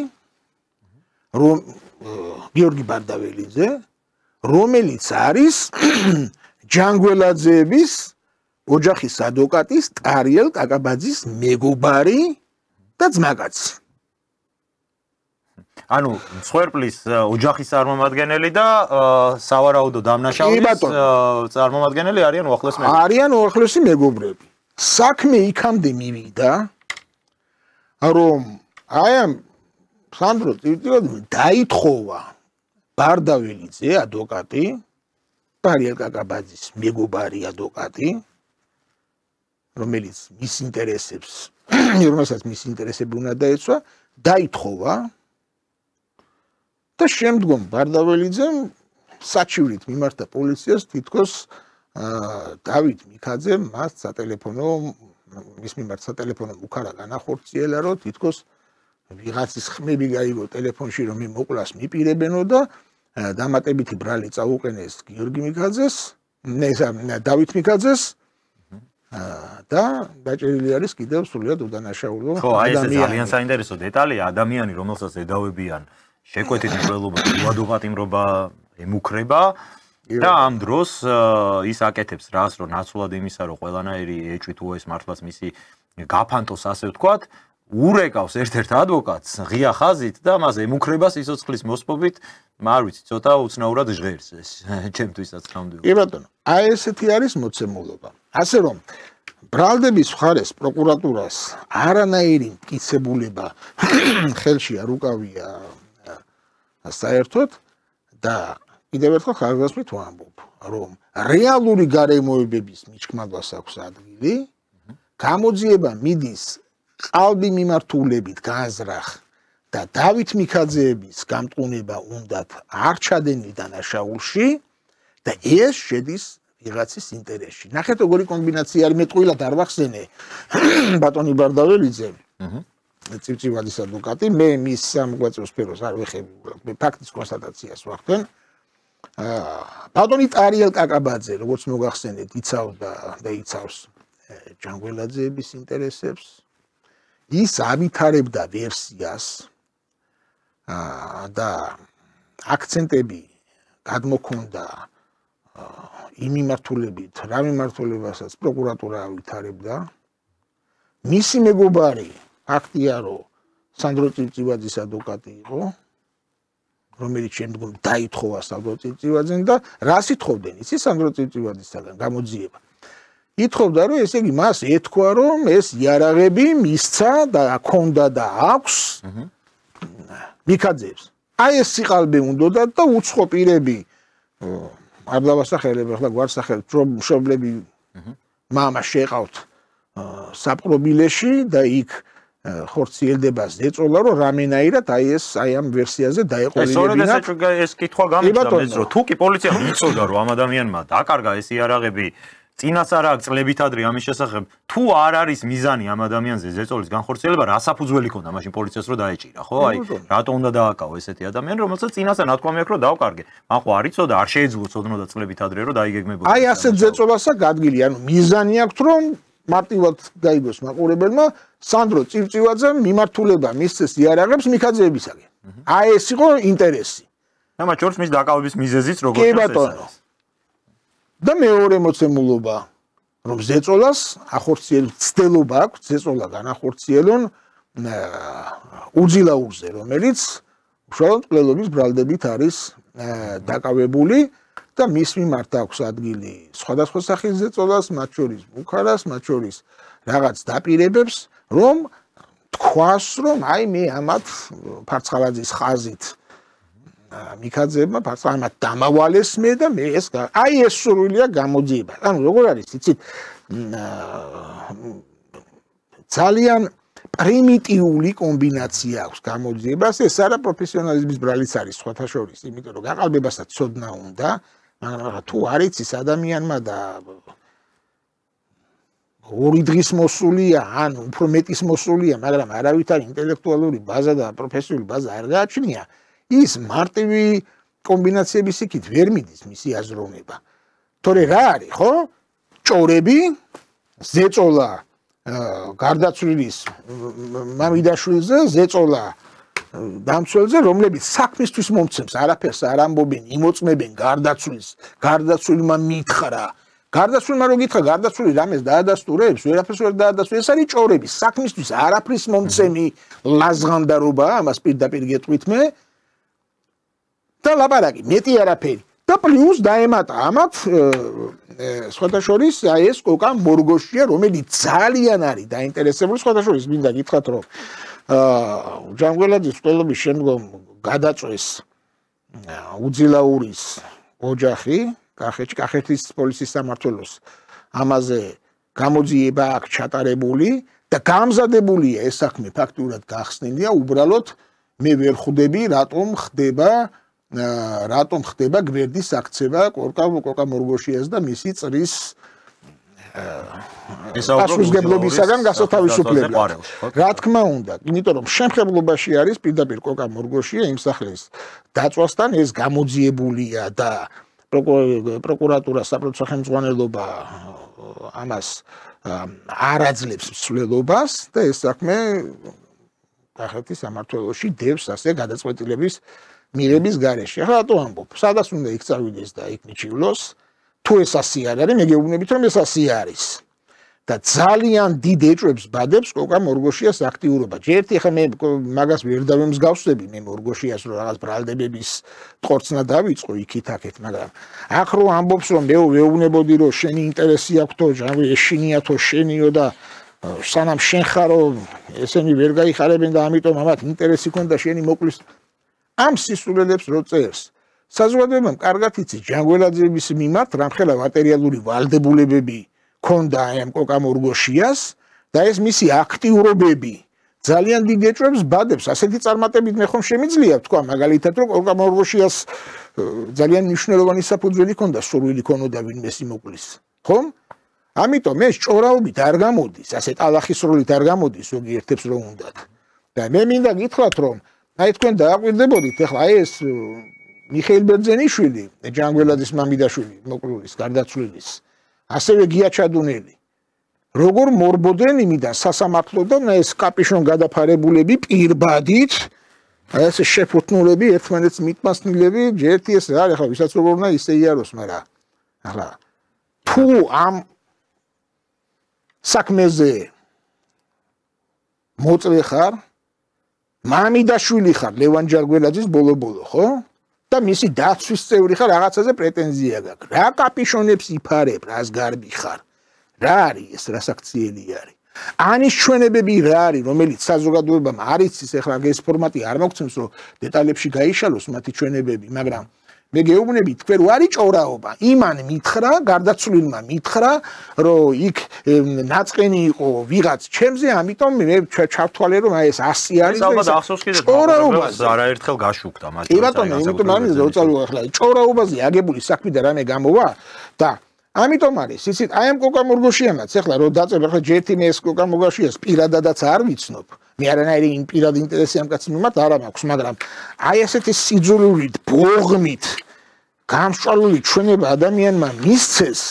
გიორგი ბარდაველიძე, რომელიც არის ჯანგველაძეების ოჯახის ადვოკატის ტარიელ კაკაბაძის მეგობარი და ძმაკაცი. ანუ მსხვერპლის ოჯახის წარმომადგენელი და სავარაუდო დამნაშაულის წარმომადგენელი არიან უახლოესი მეგობრები. არიან უახლოესი მეგობრები. საქმე იქამდე მივიდა, რომ აი ამ სანდრო წივწივაძემ დაითხოვა ბარდაველიძე ადვოკატი, ტარიელ კაკაბაძის მეგობარი ადვოკატი, რომელიც მის ინტერესებს, რომელსაც მის ინტერესები უნდა დაეცვა, დაითხოვა და შემდგომ ბარდაველიძემ საჩივრით მიმართა პოლიციას, თითქოს დავით მიქაძემ მას სატელეფონო მის მიმართ სატელეფონო მუქარა განახორციელა, რომ თითქოს ვიღაცის ხმები გაიგო ტელეფონში რომ მე მოკლას მიპირებენო და დამატებითი ბრალი წაუყენეს გიორგი მიქაძეს, დავით მიქაძეს და დაჭერილი არის კიდევ სრულიად უდანაშაულო ადამიანი. ხო, აი ეს ძალიან საინტერესო დეტალია, ადამიანი, რომელსაც ედავებიან შეკვეთით მკვლელობა, უადოპატიმრობა ემუქრება და ამ დროს ის აკეთებს რას, რომ ნაცვლად იმისა, რომ ყველანაირი ეჭვი თუ ეს მართლაც მისი გაფანტოს ასე ვთქვათ, ურეკავს ერთ-ერთ ადვოკატს ღია ხაზით და მას ემუქრება სიცოცხლის მოსპობით, არ ვიცი, ცოტა უცნაურად ჟღერს ეს ჩემთვისაც ნამდვილად. კი ბატონო, აი ესეთი არის მოცემულობა. ასე რომ ბრალდების მხარეს პროკურატურას არანაირი მტკიცებულება ხელში არ უკავია საერთოდ და კიდევ ერთხელ ხაზგასმით ვამბობ, რომ რეალური გარემოებების მიჩქმადვას აქვს ადგილი, გამოძიება მიდის ყალბი მიმართულებით განზრახ და დავით მიქაძეების გამტყუნება უნდათ არ ჩადენილ დანაშაულში და ეს შედის ვიღაცის ინტერესში. ნახეთ როგორი კომბინაცია არის, მე ტყუილად არ ვახსენე ბატონი ბარდაველიძე, წივწივადის ადვოკატი, მე მის სამოღვაწეო სფეროს არ ვეხები, მე ფაქტის კონსტატაციას ვახდენ. ბატონი ტარიელ კაკაბაძე, როგორც მოგახსენეთ, იცავდა და იცავს ჯანგველაძეების ინტერესებს. ის ავითარებდა ვერსიას და აქცენტები გადმოქონდა იმ მიმართულებით, რა მიმართულებასაც პროკურატურა ავითარებდა. მისი მეგობარი ფაქტია, რომ სანდრო წივწივაძის ადვოკატი იყო, რომელიც შემდგომ დაითხოვა სანდრო წივწივაძემ და რას ითხოვდნენ? იცი სანდრო წივწივაძისგან გამოძიება. ითხოვდა, რომ ესე იგი მას ეთქვა, რომ ეს იარაღები მისცა და ჰქონდა და აქვს მიქაძეებს. აი ეს სიყალბე უნდოდა და უცხო პირები არ დავასახელებ, ახლა გვარსახელებ, მშობლები მამა შეყავთ საპყრობილეში და იქ ხორციელდება ზეწოლა, რომ რამენაირად აი ეს აი ამ ვერსიაზე დაეყოლილებინათ. ეს კითხვა გამიჩნდა მეც, რომ თუ კი პოლიცია მიწოდა, რომ ამ ადამიანმა დაკარგა ეს იარაღები წინასწარ აქვს წლებით ადრე ამის შესახებ, თუ არ არის მიზანი ამ ადამიანზე ზეწოლის განხორციელება, რა საფუძველი ქონდა მაშინ პოლიციას რომ დაეჭირა, ხო? აი, რატო უნდა დააკავო ესეთი ადამიანი, რომელსაც წინასწარ ნათქვამი აქვს რომ დავკარგე. მან ხო არ იცოდა, არ შეეძლო ცოდნოდა წლებით ადრე რომ დაიგეგმებოდა. აი, ასეთ ზეწოლასა გადგილი, ანუ მიზანი აქვს რომ მარტივად გაიგოს მაყურებელმა, სანდრო წივწივაძემ მიმართულება მისცეს იარაღებს მიქაძეებისაგან. აი ეს იყო ინტერესი. და მათ შორის მის დაკავების მიზეზიც როგორც კი ბატონო. და მეორე მოცემულობა, რომ ზეწოლას ახორციელებს ცდელობა აქვს, ზეწოლა განახორციელონ უძილაურზე, რომელიც უშუალოდ მკვლელობის ბრალდებით არის დაკავებული და მის მიმართ აქვს ადგილი სხვადასხვა სახის ზეწოლას, მათ შორის ბუქარას, მათ შორის რაღაც დაპირებებს, რომ თქვას, რომ აი მე ამათ ფარცხალაძის ხაზით მიქაძეებმა ფარცხალაძემ დამავალეს მე და მე ეს აი ეს სურვილია გამოძიება. ანუ როგორ არის, იცით, ძალიან პრიმიტიული კომბინაცია აქვს გამოძიებას, ეს არა პროფესიონალიზმის ბრალიც არის სხვათა შორის, იმიტომ რომ გაყალბებასაც ცოდნა უნდა, მაგრამ თუ არ იცის ადამიანმა და ორი დღის მოსულია, ან უფრო მეტის მოსულია, მაგრამ არავითარი ინტელექტუალური ბაზა და პროფესიული ბაზა არ გააჩნია, ის მარტივი კომბინაციების იქით ვერ მიდის მისი აზროვნება. თორე რა არის, ხო? ჭორები, ზეწოლა გარდაცვლილის მამიდაშვილზე, ზეწოლა დამცველზე, რომლებიც საქმისთვის მომცემს, არაფერს არ ამბობენ, იმოწმებენ გარდაცვლის, გარდაცვლილმა მითხრა. გარდაცვლილმა რო გითხრა, გარდაცვლილი რამეს დაადასტურებს, ვერაფერს ვერ დაადასტურებს, ეს არის ჭორები, საქმისთვის არაფრის მომცემი ლაზღანდარობა, ამას პირდაპირ გეტყვით მე. და ლაპარაკი, მეტი არაფერი. და პლუს დაემატა ამათ სხვათა შორის აი ეს კოკა მორგოშია, რომელიც ძალიან არის დაინტერესებული სხვათა შორის მინდა გითხრათ, რომ ჯანგველაძის მკვლელობის შემდგომ გადაწვეს უძილაურის ოჯახი, კახეთის პოლიციის სამმართველოს ამაზე გამოძიება აქვს ჩატარებული და გამზადებულია ეს საქმე ფაქტურად გახსნილია, უბრალოდ მე ვერ ხვდები რატომ ხდება გვერდის აქცება კოკა მორგოშიას და მისი წრის პასუხისმგებლობისაგან გასათავისუფლებლად. რა თქმა უნდა, იმიტომ რომ შემხებლობაში არის პირდაპირ კოკა მორგოშია იმ სახლის დაწვასთან ეს გამოძიებულია და პროკურატურა საპროცესო ხელმძღვანელობა ამას არ აძლევს მსვლელობას და ეს საქმე კახეთის სამმართველოში დევს ასე გადაწყვეტილების მიღების გარეშე. ახლა რატო ამბობ? სადაც უნდა იქ წავიდეს და იქ მიჩივლოს, თუ ეს ასე არ არის, მე გეუბნებით რომ ეს ასე არის. და ძალიან დიდ ეჭვებს ბადებს კოკა მორგოშიას აქტიურობა. ჯერ ახლა მე მაგას ვერ დავემსგავსები მე მორგოშიას რომ რაღაც ბრალდებების ტყორცნა დავიწყო იქით აქეთ, მაგრამ აქ რო ამბობს რომ მე ვეუბნებოდი რომ შენი ინტერესი აქვს ჯანგვი ეშინიათო შენიო და სანამ შენ ხარო ესენი ვერ გაიხარებენ და ამიტომ ამათ ინტერესი ქონდა შენი მოკლის ამ სისულელებს რო წერს. საზოგადოებამ კარგად იცის ჯანგველაძეების მიმართ რამხელა მატერიალური ვალდებულებები ქონდა ამ კოკა მორგოშიას და ეს მისი აქტიურობები ძალიან დიდ ეჭვებს ბადებს. ასეთი წარმატებით მე ხომ შემიძლია თქვა მაგალითად რომ კოკა მორგოშიას ძალიან მნიშვნელოვანი საფუძველი ქონდა სურვილი ქონოდა ვინმე სიმოკლის. ხომ? ამიტომ ეს ჭორაობით არ გამოდის, ასე ტალახისროლით არ გამოდის ზოგიერთებს რომ უნდათ. და მე მინდა გითხრათ რომ აი თქვენ დააკვირდებოდით ახლა აი ეს მიხეილ ბერძენიშვილი, ჯანგველაძის მამიდაშვილი, მოკლულის, გარდაცვლილის, ასევე გია ჩადუნელი. როგორ მორბოდნენ იმიდან სასამართლოდან ეს კაპიშონ გადაფარებულები პირბადით, აი ეს შეფუთნულები, ერთმანეთს მიტმასნილები, ჯერთი ეს რა, ახლა ვისაც როგორ უნდა ისე იაროს, მაგრამ ახლა თუ ამ საქმეზე მოწვე ხარ, მამიდაშვილი ხარ ლევან ჯარგველაძის ბოლო-ბოლო, ხო? და მისი დაცვის წევრი ხარ, რაღაცაზე პრეტენზია გაქვს. რა კაპიშონებს იფარებ, რას გარბი ხარ? რა არის ეს, რა საქციელი არის? ანის ჩვენებები რა არის, რომელიც საზოგადოებამ არ იცის, ახლა ეს ფორმატი არ მოგცემს, რომ დეტალებში გაიშალოს მათი ჩვენებები, მაგრამ მე გეუბნები თქვენ რო არის ჭორაობა, იმან მითხრა, გარდაცვლილმა მითხრა, რომ იქ ნაწყენი იყო ვიღაც ჩემზე, ამიტომ მე ჩავთვალე რომ აი ეს 100 არის და ჭორაობას არაერთხელ გაშუქდა მაგრამ კი ბატონო, იმიტომ ამის როწალო ახლა ჭორაობაზე აგებული საქმე და რამე გამოვა და ამიტომ არის იცით აი ამ კოკა მორგოშიანაც ახლა რო დაწევ ახლა ჯერთი მე ეს კოკა მორგოშიას პირადადაც არ ვიცნობ მე არანაირი პირად ინტერესი ამ კაცის მიმართ არ მაქვს, მაგრამ აი ესეთი სიძულვილით, ბოღმით გამსჭვალული ჩვენება ადამიანმა მისცეს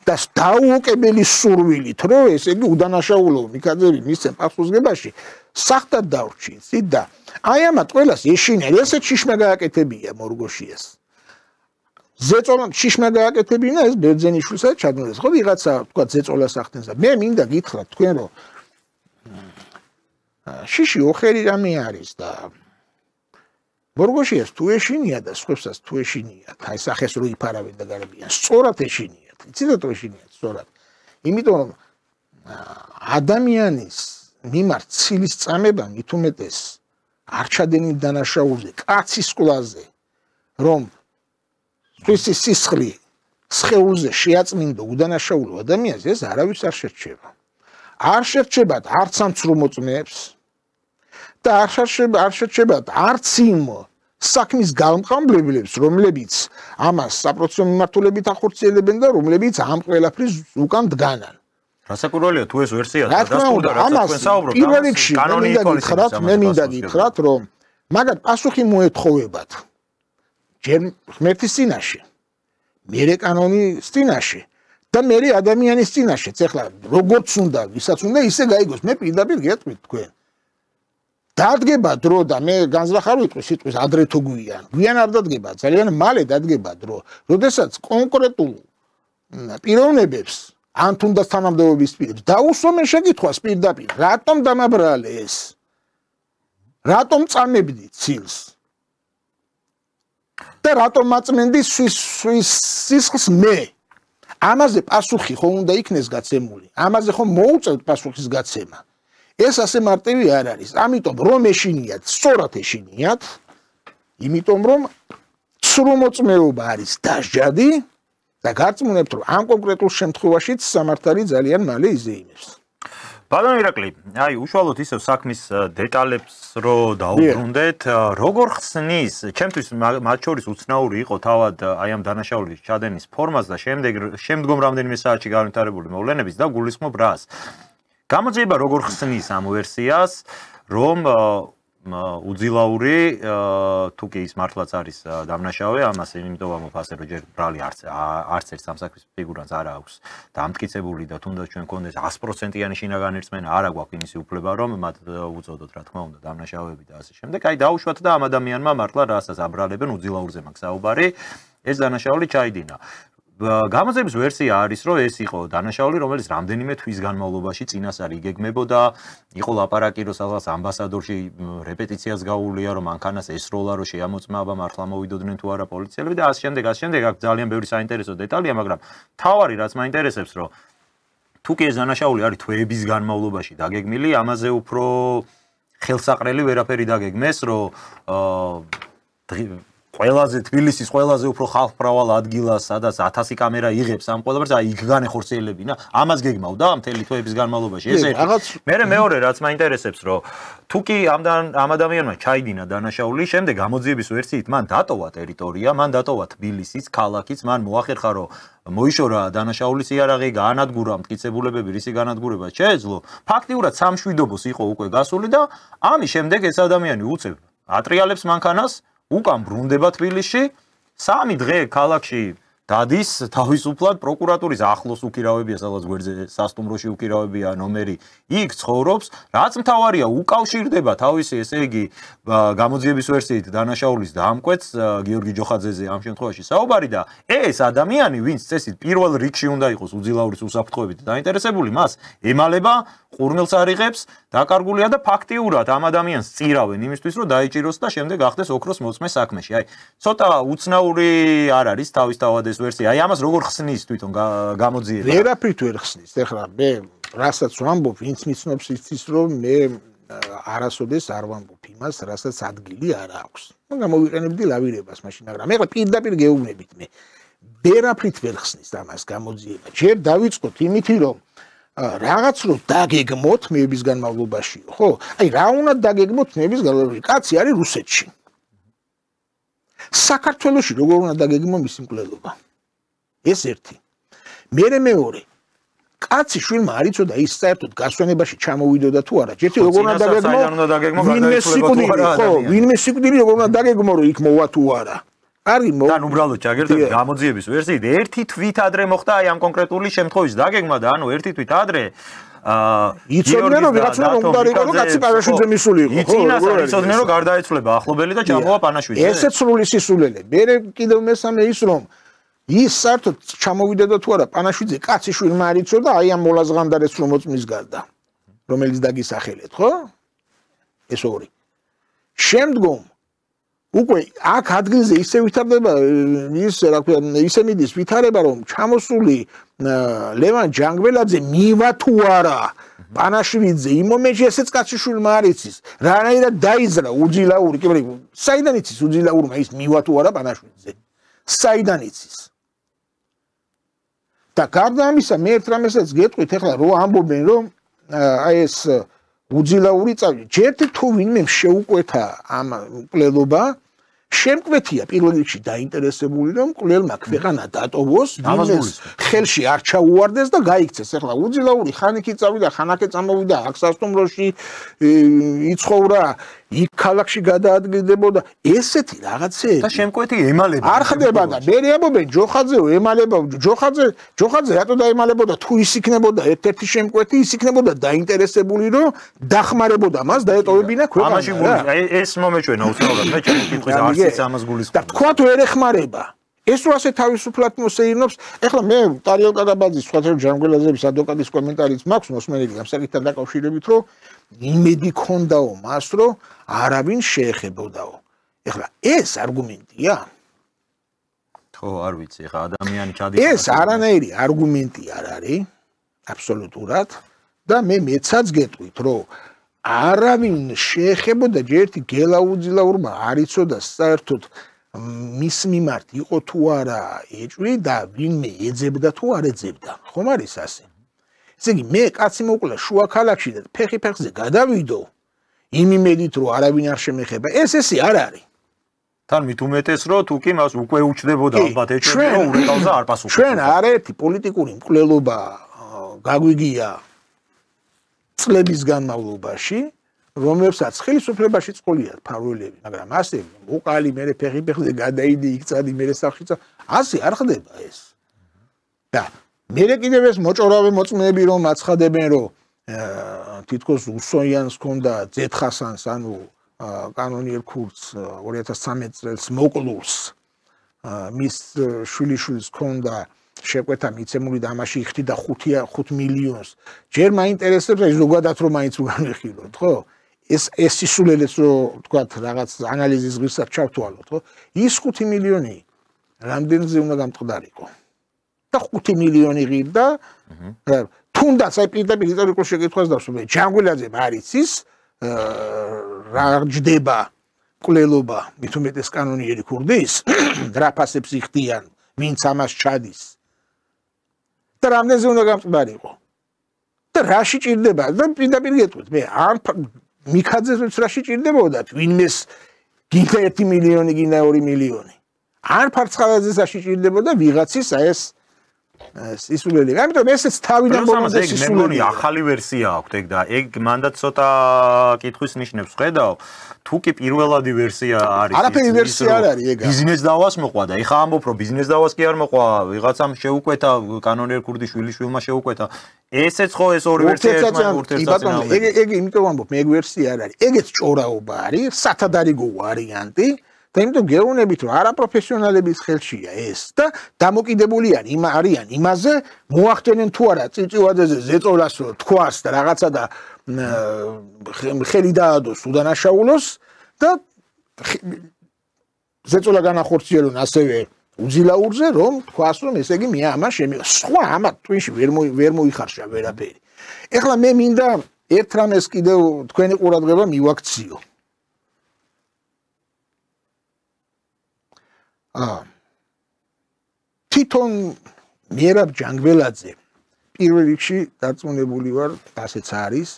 და დაუოკებელი სურვილით, რომ ესე იგი უდანაშაულო მიკაძები მისცენ პასუხისგებაში, სახტად დავრჩით და აი ამათ ყველას ეშინია, ესეც შიშმა გააკეთებია მორგოშიას. ზეწოლა შიშმა გააკეთებინა ეს ბერძენიშვილსა და ჩადუნელს, ხო ვიღაცა თქვა ზეწოლას ახდენს და მე მინდა გითხრათ თქვენ რომ შიში ოხერი რამე არის და მორგოშიას თუ ეშინია და სხვებსაც თუ ეშინიათ, აი სახეს რო იფარავენ და გარებიან, სწორად ეშინიათ. იცით თუ ეშინიათ სწორად. იმიტომ რომ ადამიანის მიმართ ცილის წამება მით უმეტეს არ ჩადენილ დანაშაულზე, კაცის კლაზე, რომ სხვისი სისხლი სხეულზე შეაწმინდო უდანაშაულო ადამიანს, ეს არავის არ შერჩება. არ შერჩებათ არც ამ ცრუმოწმეებს და არ შერჩებათ არც იმ საქმის გამყამებლებს, რომლებიც ამას საპროცესო მიმართულებით ახორციელებენ და რომლებიც ამ ყველაფრის უკან დგანან. რასაკურველია თუ ეს ვერსია გადასტურდა რა თქვენ საუბრობთ? პირველ რიგში მე მინდა გითხრათ, რომ მაგათ პასუხი მოეთხოვებათ. ჯერ ღმერთის წინაშე, მერე კანონის წინაშე და მერე ადამიანის წინაშეც. ახლა როგორც უნდა, ვისაც უნდა ისე გაიგოს. მე პირდაპირ გეტყვით თქვენ. დადგება დრო და მე განზრახ არ ვიტყვი სიტყვის ადრე თუ გვიან. გვიან არ დადგება, ძალიან მალე დადგება დრო. როდესაც კონკრეტულ პიროვნებებს ან თუნდაც თანამდებობის პირებს დაუსვა მე შეკითხვას პირდაპირ, რატომ დამაბრალე ეს? რატომ წამებდი ცილს? და რატომ მაწმენდი სვის სისხლს მე? ამაზე პასუხი ხო უნდა იქნეს გაცემული. ამაზე ხო მოუწევთ პასუხის გაცემა. ეს ასე მარტივი არ არის. ამიტომ რომ ეშინიათ, სწორად ეშინიათ, იმიტომ რომ ცრუმოწმეობა არის დასჯადი და გარწმუნებთ რომ ამ კონკრეტულ შემთხვევაშიც სამართალი ძალიან მალე იზეიმებს. ბატონო ირაკლი, აი უშუალოდ ისევ საქმის დეტალებს რო დაუბრუნდეთ, როგორ ხსნის, ჩემთვის მათ შორის უცნაური იყო თავად აი ამ დანაშაულის ჩადენის ფორმას და შემდგომ რამდენიმე საათში განვითარებული მოვლენების და გულისხმობ რას. გამოძიება როგორ ხსნის ამ ვერსიას, რომ უძილაური თუ კი ის მართლაც არის დამნაშავე, ამას იმიტომ ამოფასე რომ ჯერ ბრალი არც ერთ სამსახურის ფიგურანს არ აქვს დამტკიცებული და თუნდაც ჩვენ გქონდეს 100%-იანი შინაგანი რწმენა არა გვაქვს იმისი უფლება რომ მათ უწოდოთ რა თქმა უნდა დამნაშავეები და ასე შემდეგ. აი დაუშვათ და ამ ადამიანმა მართლა რასაც აბრალებენ უძილაურზე მაქვს საუბარი, ეს დანაშაული ჩაიდინა. გამოძიების ვერსია არის, რომ ეს იყო დანაშაული, რომელიც რამდენიმე თვის განმავლობაში წინასწარ იგეგმებოდა, იყო ლაპარაკი, რომ სადღაც ამბასადორში რეპეტიციას გაუვლია, რომ მანქანას ესროლა, რომ შეამოწმება, მართლა მოვიდოდნენ თუ არა პოლიციელები და ასე შემდეგ, აქ ძალიან ბევრი საინტერესო დეტალია, მაგრამ თავარი რაც მაინტერესებს, რომ თუ კი ეს დანაშაული არის თვეების განმავლობაში დაგეგმილი, ამაზე უფრო ხელსაყრელი ვერაფერი დაგეგმეს, რომ ყველაზე თბილისის ყველაზე უფრო ხალხმრავალ ადგილას, სადაც 1000 კამერა იღებს ამ ყველაფერს, აი იქ განეხორციელებინა. ამას გეგმავდა მთელი თვეების განმავლობაში. ეს ერთი. მეორე რაც მაინტერესებს, რომ თუ კი ამ ადამიანმა ჩაიდინა დანაშაული, შემდეგ გამოძიების ვერსიით მან დატოვა ტერიტორია, მან დატოვა თბილისის ქალაქიც, მან მოახერხა, რომ მოიშორა დანაშაულის იარაღი, გაანადგურა მტკიცებულებები, რისი განადგურება შეეძლო. ფაქტიურად სამშვიდობოს იყო უკვე გასული და ამის შემდეგ ეს ადამიანი უწევ ატრიალებს მანქანას უკან ბრუნდება თბილისში, 3 დღე ქალაქში დადის თავისუფლად პროკურატურის ახლოს უკირავებია, სადაც გვერდზე სასტუმროში უკირავებია ნომერი, იქ ცხოვრობს, რაც მთავარია უკავშირდება თავისი, ესე იგი, გამოძიების ვერსიით დანაშაულის დამკვეთს გიორგი ჯოხაძეზე ამ შემთხვევაში საუბარი და ეს ადამიანი, ვინც წესით პირველ რიგში უნდა იყოს უძილაურის უსაფრთხოებით დაინტერესებული, მას ემალება, ყურმელს არიღებს, დაკარგულია და ფაქტიურად ამ ადამიანს წირავენ იმისთვის, რომ დაიჭიროს და შემდეგ ახდეს ოქროს მოწმე საქმეში. აი, ცოტა უცნაური არ არის თავისთავად ეს ვერსია. აი, ამას როგორ ხსნის თვითონ გამოძიება? ვერაფრით ვერ ხსნის. ეხლა მე რასაც ვამბობ, ვინც მიცნობს იცის, რომ მე არასოდეს არ ვამბობ იმას, რასაც ადგილი არ აქვს. გამოვიყენებდი ლავირებას მაშინ, მაგრამ ეხლა პირდაპირ გეუბნებით მე. ვერაფრით ვერ ხსნის ამას გამოძიება. ჯერ დავიწყოთ იმითი, რომ რაღაც რო დაგეგმოთ მეების განმავლობაში, ხო? აი რა უნდა დაგეგმოთ მეების განმავლობაში? კაცი არის რუსეთში. საქართველოში როგორ უნდა დაგეგმო მისი მკვლელობა? ეს ერთი. მეორე. კაცი შვილმა არ იცოდა ის საერთოდ გასვენებაში ჩამოვიდოდა თუ არა. ჯერთი როგორ უნდა დაგეგმო? ვინმე სიკვდილი როგორ უნდა დაგეგმო, რომ იქ მოვა თუ არა? და უბრალოდ ჩაგერთოთ გამოძიების ვერსიით ერთი თვით ადრე მოხდა აი ამ კონკრეტული შემთხვევის დაგეგმა და ანუ ერთი თვით ადრე იცოდნენ რომ ვიღაცა მომდარი იყო რომ კაცი პანაშვიძე მისული იყო ხო იცოდნენ რომ გარდაეცვლება ახლობელი და ჩამოვა პანაშვიძე ესეც სრული სისულელე მე კიდევ მესამე ის რომ ის საერთოდ ჩამოვიდოდა თუ არა პანაშვიძე კაცი შვილმა არ იცოდა აი ამ მოლაზღანდარეს რომ მოწმის გარდა რომელიც დაგისახელეთ ხო ეს ორი შემდგომ უკვე აქ ადგილზე ისე ვითარდება ის რა ქვია ისე მიდის ვითარება რომ ჩამოსული ლევან ჯანგველაძე მივა თუ არა პანაშვიძე იმ მომენტში ესეც კაცი შვილმა არ იცის რანაირად დაიზრა უძილაური კი საიდან იცის უძილაურმა ის მივა თუ არა პანაშვიძე საიდან იცის და გარდა ამისა მე ერთ რამესაც გეტყვით ეხლა რო ამბობენ რომ აი ეს უძილაური წავი ჯერტი თუ ვინმე შეუკვეთა ამ მკვლელობა შემკვეთია პირველ რიგში დაინტერესებული რომ მკვლელმა ქვეყანა დატოვოს ვინმეს ხელში არ ჩაუვარდეს და გაიქცეს ეხლა უძილაური ხან იქ წავიდა ხან აქ წამოვიდა აქ სასტუმროში იცხოვრა იქ ქალაქში გადაადგილდებოდა ესეთი რაღაცები და შემკვეთი ემალება არ ხდება და მე ამბობენ ჯოხაძეო ემალება ჯოხაძე რატო დაემალებოდა თუ ის იქნებოდა ერთ-ერთი შემკვეთი ის იქნებოდა დაინტერესებული რომ დახმარებოდა მას დაეტოვებინა ქვეყანა ამაში ეს მომეჩვენა უცნაურად მე ჩემი კითხვის არც ამას გულისხმობ და თქვათ ვერ ეხმარება ეს რო ასე თავისუფლად მოსეირნობს ეხლა მე ტარიელ კადაბაძის სხვათა ჯანგველაძეების ადვოკატის კომენტარიც მაქვს მოსმენელი ამ საკითხთან დაკავშირებით რომ იმედი ქონდაო მას რომ არავინ შეეხებოდაო ეხლა ეს არგუმენტია ხო არ ვიცი ეხლა ადამიანი ჩადის ეს არანაირი არგუმენტი არ არის აბსოლუტურად და მე მეცაც გეტყვით რომ არავინ შეეხებოდა ჯერთი გელაუძილაურმა არ იცოდა საერთოდ მის მიმართ იყო თუ არა ეჭვი და ვინმე ეძებდა თუ არ ეძებდა ხომ არის ასე ესე იგი მე კაცი მოკლა შუა ქალაქში და ფეხი ფეხზე გადავიდო იმ იმედით რომ არავინ არ შემეხება ესე არ არის თან მით უმეტეს რომ თუ კი მას უკვე უჩნდებოდა ალბათ ეჭვება ურეკავსა არ პასუხობს ჩვენ არაერთი პოლიტიკური მკვლელობა გაგვიგია წლების განმავლობაში რომლებსაც ხელისუფლებაში წყოლიათ ფარველები მაგრამ ასე უკალი მე ფეხი ფეხზე გადაიდი იქ წადი მე სახში ასე არ ხდება ეს და მე კიდევ ეს მოჭორავე მოწმეები რომ აცხადებენ რომ თითქოს უსოიანს ჰქონდა ძეთხასანს ანუ კანონიერ ქურდს 2013 წელს მოკლულს მის შვილიშვილს ჰქონდა შეკვეთა მიცემული და ამაში იხდიდა 5 მილიონს ჯერ მაინტერესებს აი ზოგადად რომ მაინც უგანვიხილოთ ხო ეს სისულელეც რომ თქვათ რაღაც ანალიზის ღირსად ჩავთვალოთ ხო ის 5 მილიონი რამდენზე უნდა გამწყდარიყო და 5 მილიონი ღირდა თუნდაც აი პირდაპირ ისტორიკულ შეკითხვას დავსვამე ჯანგვილაძე არის ის რა ჯდება კვლელობა მით უმეტეს კანონიერი ქურდის რა ფასებს იხდიან ვინც ამას ჩადის და რამდენზე უნდა გამწყდარიყო და რაში ჭირდება და პირდაპირ გეტყვით მე არ მიქაძეს რაში ჭირდებოდათ ვინმეს გინდა 1 მილიონი გინდა 2 მილიონი არ ფარცხალაძეს რაში ჭირდებოდა ვიღაცის ეს სისულელი. ამიტომ ესეც თავიდან მომდე სისულელი. ახალი ვერსია აქვს ეგ და ეგ მანდაც ცოტა კითხვის ნიშნებს ხედავ. თუ კი პირველადი ვერსია არის. არაფერი ვერსია არ არის ეგ. ბიზნეს დავას მოყვა და ეხა ამბობ რომ ბიზნეს დავას კი არ მოყვა, ვიღაცამ შეუკვეთა კანონიერ ქურდის შვილიშვილმა შეუკვეთა. ესეც ხო ეს ორი ვერსია ერთმანეთს ეგ იმიტომ ამბობ, მე ეგ ვერსია არ არის. ეგეც ჭორაობა არის, სათადარიგო ვარიანტი. და იმიტომ გეუბნებით რომ არაპროფესიონალების ხელშია ეს და დამოკიდებული არიან იმაზე მოახდენენ თუ არა წიწივაძეზე ზეწოლას თქვას და რაღაცა და ხელი დაადოს უდანაშაულოს და ზეწოლა განახორციელონ ასევე უძილაურზე რომ თქვას რომ ესე იგი მე ამას შემიღა სხვა ამა ტვინში ვერ მოიხარშა ვერაფერი ეხლა მე მინდა ერთ რამეს კიდევ თქვენი ყურადღება მივაქციო თვითონ მიერაბ ჯანგველაძე პირველ რიგში დარწმუნებული ვარ ასეც არის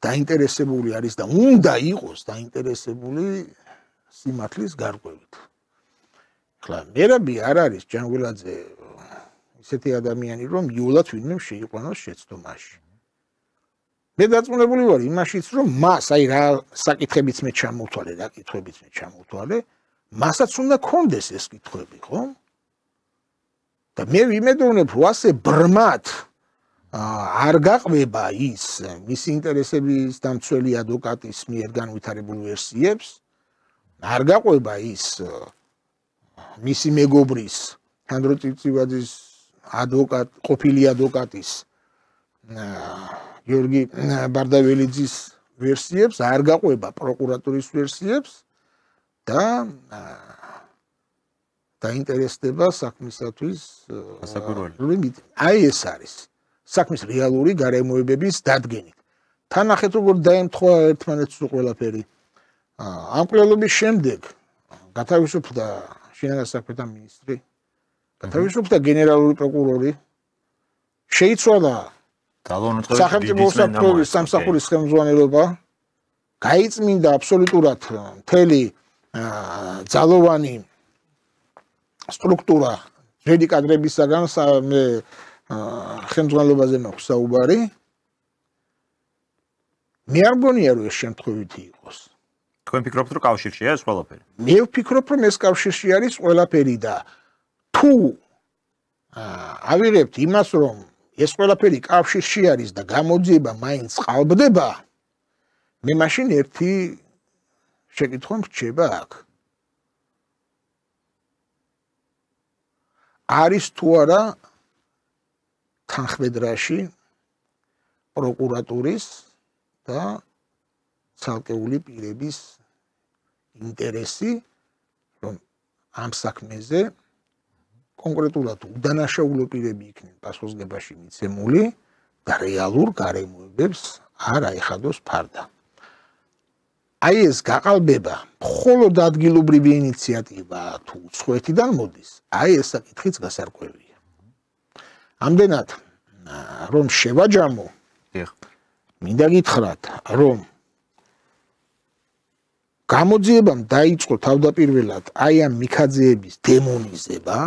დაინტერესებული არის და უნდა იყოს დაინტერესებული სიმართლის გარკვევით. ხლა მიერაბი არ არის ჯანგველაძე ისეთი ადამიანი რომ იულად ვინმე შეიყვანოს შეცდომაში. მე დარწმუნებული ვარ იმაშიც რომ მას აი რა საკითხებიც მე ჩამოვთვალე რა კითხვებიც მე ჩამოვთვალე მასაც უნდა კონდეს ეს კითხვები, ხო? და მე ვიმედოვნებ, რომ ასე ბრმად არ გაყვება ის მისი ინტერესების დამცველი ადვოკატის მიერ განვითარებულ ვერსიებს, არ გაყვება ის მისი მეგობრის თანდრო წიწივაძის ყოფილი ადვოკატის გიორგი ბარდაველიძის ვერსიებს, არ გაყვება პროკურატურის ვერსიებს და დაინტერესდება საქმისათვის გასაკვირველი. აი ეს არის საქმის რეალური გარემოებების დადგენით. თან ნახეთ როგორ დაემთხვა ერთმანეთს ყველაფერი. ამ კვლელობის შემდეგ გათავისუფლდა შინაგან საქმეთა მინისტრი, გათავისუფლდა გენერალური პროკურორი, შეიცვალა სახელმწიფო უსაფრთხოების სამსახურის ხელმძღვანელობა, გაიწმინდა აბსოლუტურად მთელი ძალოვანი სტრუქტურა ძველი კადრებისაგან მე ხელმძღვანელობაზე მაქვს საუბარი. მე არ მგონია რომ ეს შემთხვევითი იყოს. თქვენ ფიქრობთ რომ კავშირშია ეს ყველაფერი? მე ვფიქრობ რომ ეს კავშირში არის ყველაფერი და თუ ავიღებთ იმას რომ ეს ყველაფერი კავშირში არის და გამოძიება მაინც ყალბდება მე მაშინ ერთი შეკითხვა მრჩება აქ. არის თუ არა თანხმედრაში პროკურატურის და ცალკეული პირების ინტერესი რომ ამ საქმეზე კონკრეტულად უდანაშაულო პირები იქნენ პასუხისმგებაში მიცემული და რეალურ გარემოებებს არ აეხადოს ფარდა. აი ეს გაყალბება მხოლოდ ადგილობრივი ინიციატივა თუ უცხოეთიდან მოდის, აი ეს საკითხიც გასარკვევია. ამდენად რომ შევაჯამო, მინდა გითხრათ, რომ გამოძიებამ დაიწყო თავდაპირველად აი ამ მიქაძეების დემონიზება,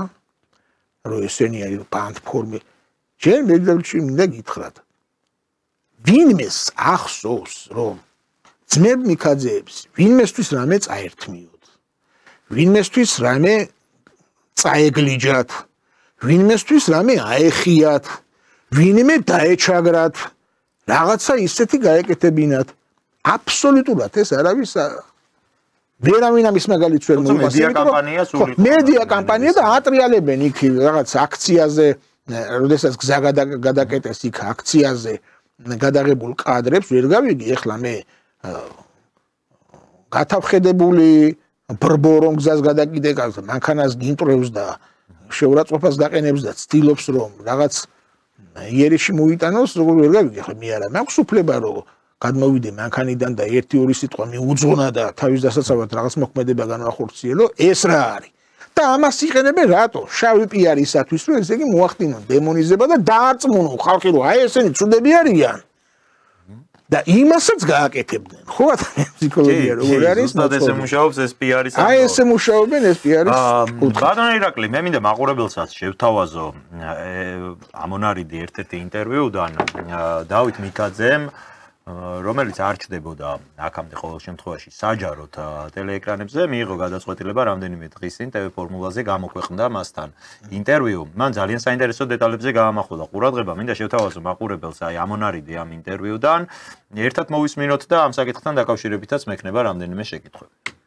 რომ ესენი არის ბანდფორმი. ჯერ მეგზავში მინდა გითხრათ. ვინმეს ახსოვს, რომ ძმებ მიქაძეებს ვინმესთვის რამე წაერთმიოთ. ვინმესთვის რამე წაეგლიჯათ. ვინმესთვის რამე აეხიათ. ვინმე დაეჩაგრათ. რაღაცა ისეთი გაეკეთებინათ. აბსოლუტურად ეს არავის ვერავინ ამის მაგალითს ვერ მოიხსენებს. მედია კამპანია და ატრიალებენ იქ რაღაც აქციაზე, როდესაც გზა გადაკეტეს იქ აქციაზე გადაღებულ კადრებს ვერ გავიგი ეხლა მე გათავხედებული ბრბო რომ გზას გადაკიდეკავს მანქანას გინტრევს და შეურაცხყოფას გაყენებს და ცდილობს რომ რაღაც იერიში მოიტანოს როგორ ვერ გავიგი ახლა მე არა მაქვს უფლება რომ გადმოვიდე მანქანიდან და 1-2 სიტყვა მიუძღონა და თავის დასაცავად რაღაც მოქმედება განვახორციელო ეს რა არის და ამას იყენებენ რატო შავი პიარისათვის რომ ესე იგი მოახდინონ დემონიზება და დაარწმუნონ ხალხი რომ აი ესენი ცუდები არიან და იმასაც გააკეთებდნენ ხო ფსიქოლოგია როგორ არის ეს მუშაობს ეს პიარის აი ესე მუშაობენ ეს პიარის ბატონო ირაკლი მე მინდა მაყურებელსაც შევთავაზო ამონარიდი ერთ-ერთი ინტერვიუდან დავით მიქაძემ რომელიც არ ჩდებოდა აქამდე ყოველ შემთხვევაში საჯაროდ ტელეეკრანებზე მიიღო გადაწყვეტილება რამდენიმე დღის წინ TV ფორმულაზე გამოქვეყნდა მასთან ინტერვიუ მან ძალიან საინტერესო დეტალებზე გაამახვილა ყურადღება მინდა შევთავაზო მაყურებელს აი ამონარიდი ამ ინტერვიუდან ერთად მოვისმინოთ და ამ საკითხთან დაკავშირებითაც მექნება რამდენიმე შეკითხვები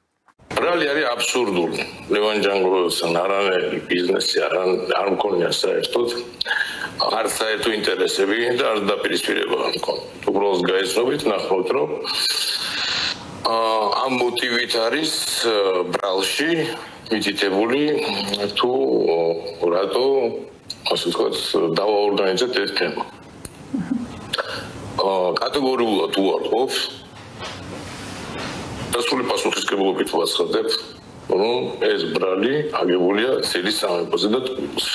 ბრალი არის აბსურდული ლევან ჯანგოელსთან არანაირი ბიზნესი არ მქონია საერთოდ არ საერთო ინტერესები და არ დაპირისპირება არ მქონია უბრალოდ გაიცნობით ნახავთ რომ ამ მოტივით არის ბრალში მითითებული თუ რატო ასე ვთქვათ დავაორგანიზეთ ეს თემა კატეგორიულად უარყოფს დასული პასუხისმგებლობით ვაცხადებ, რომ ეს ბრალი აგებულია ცელის სამეფოზე და ტყუილს.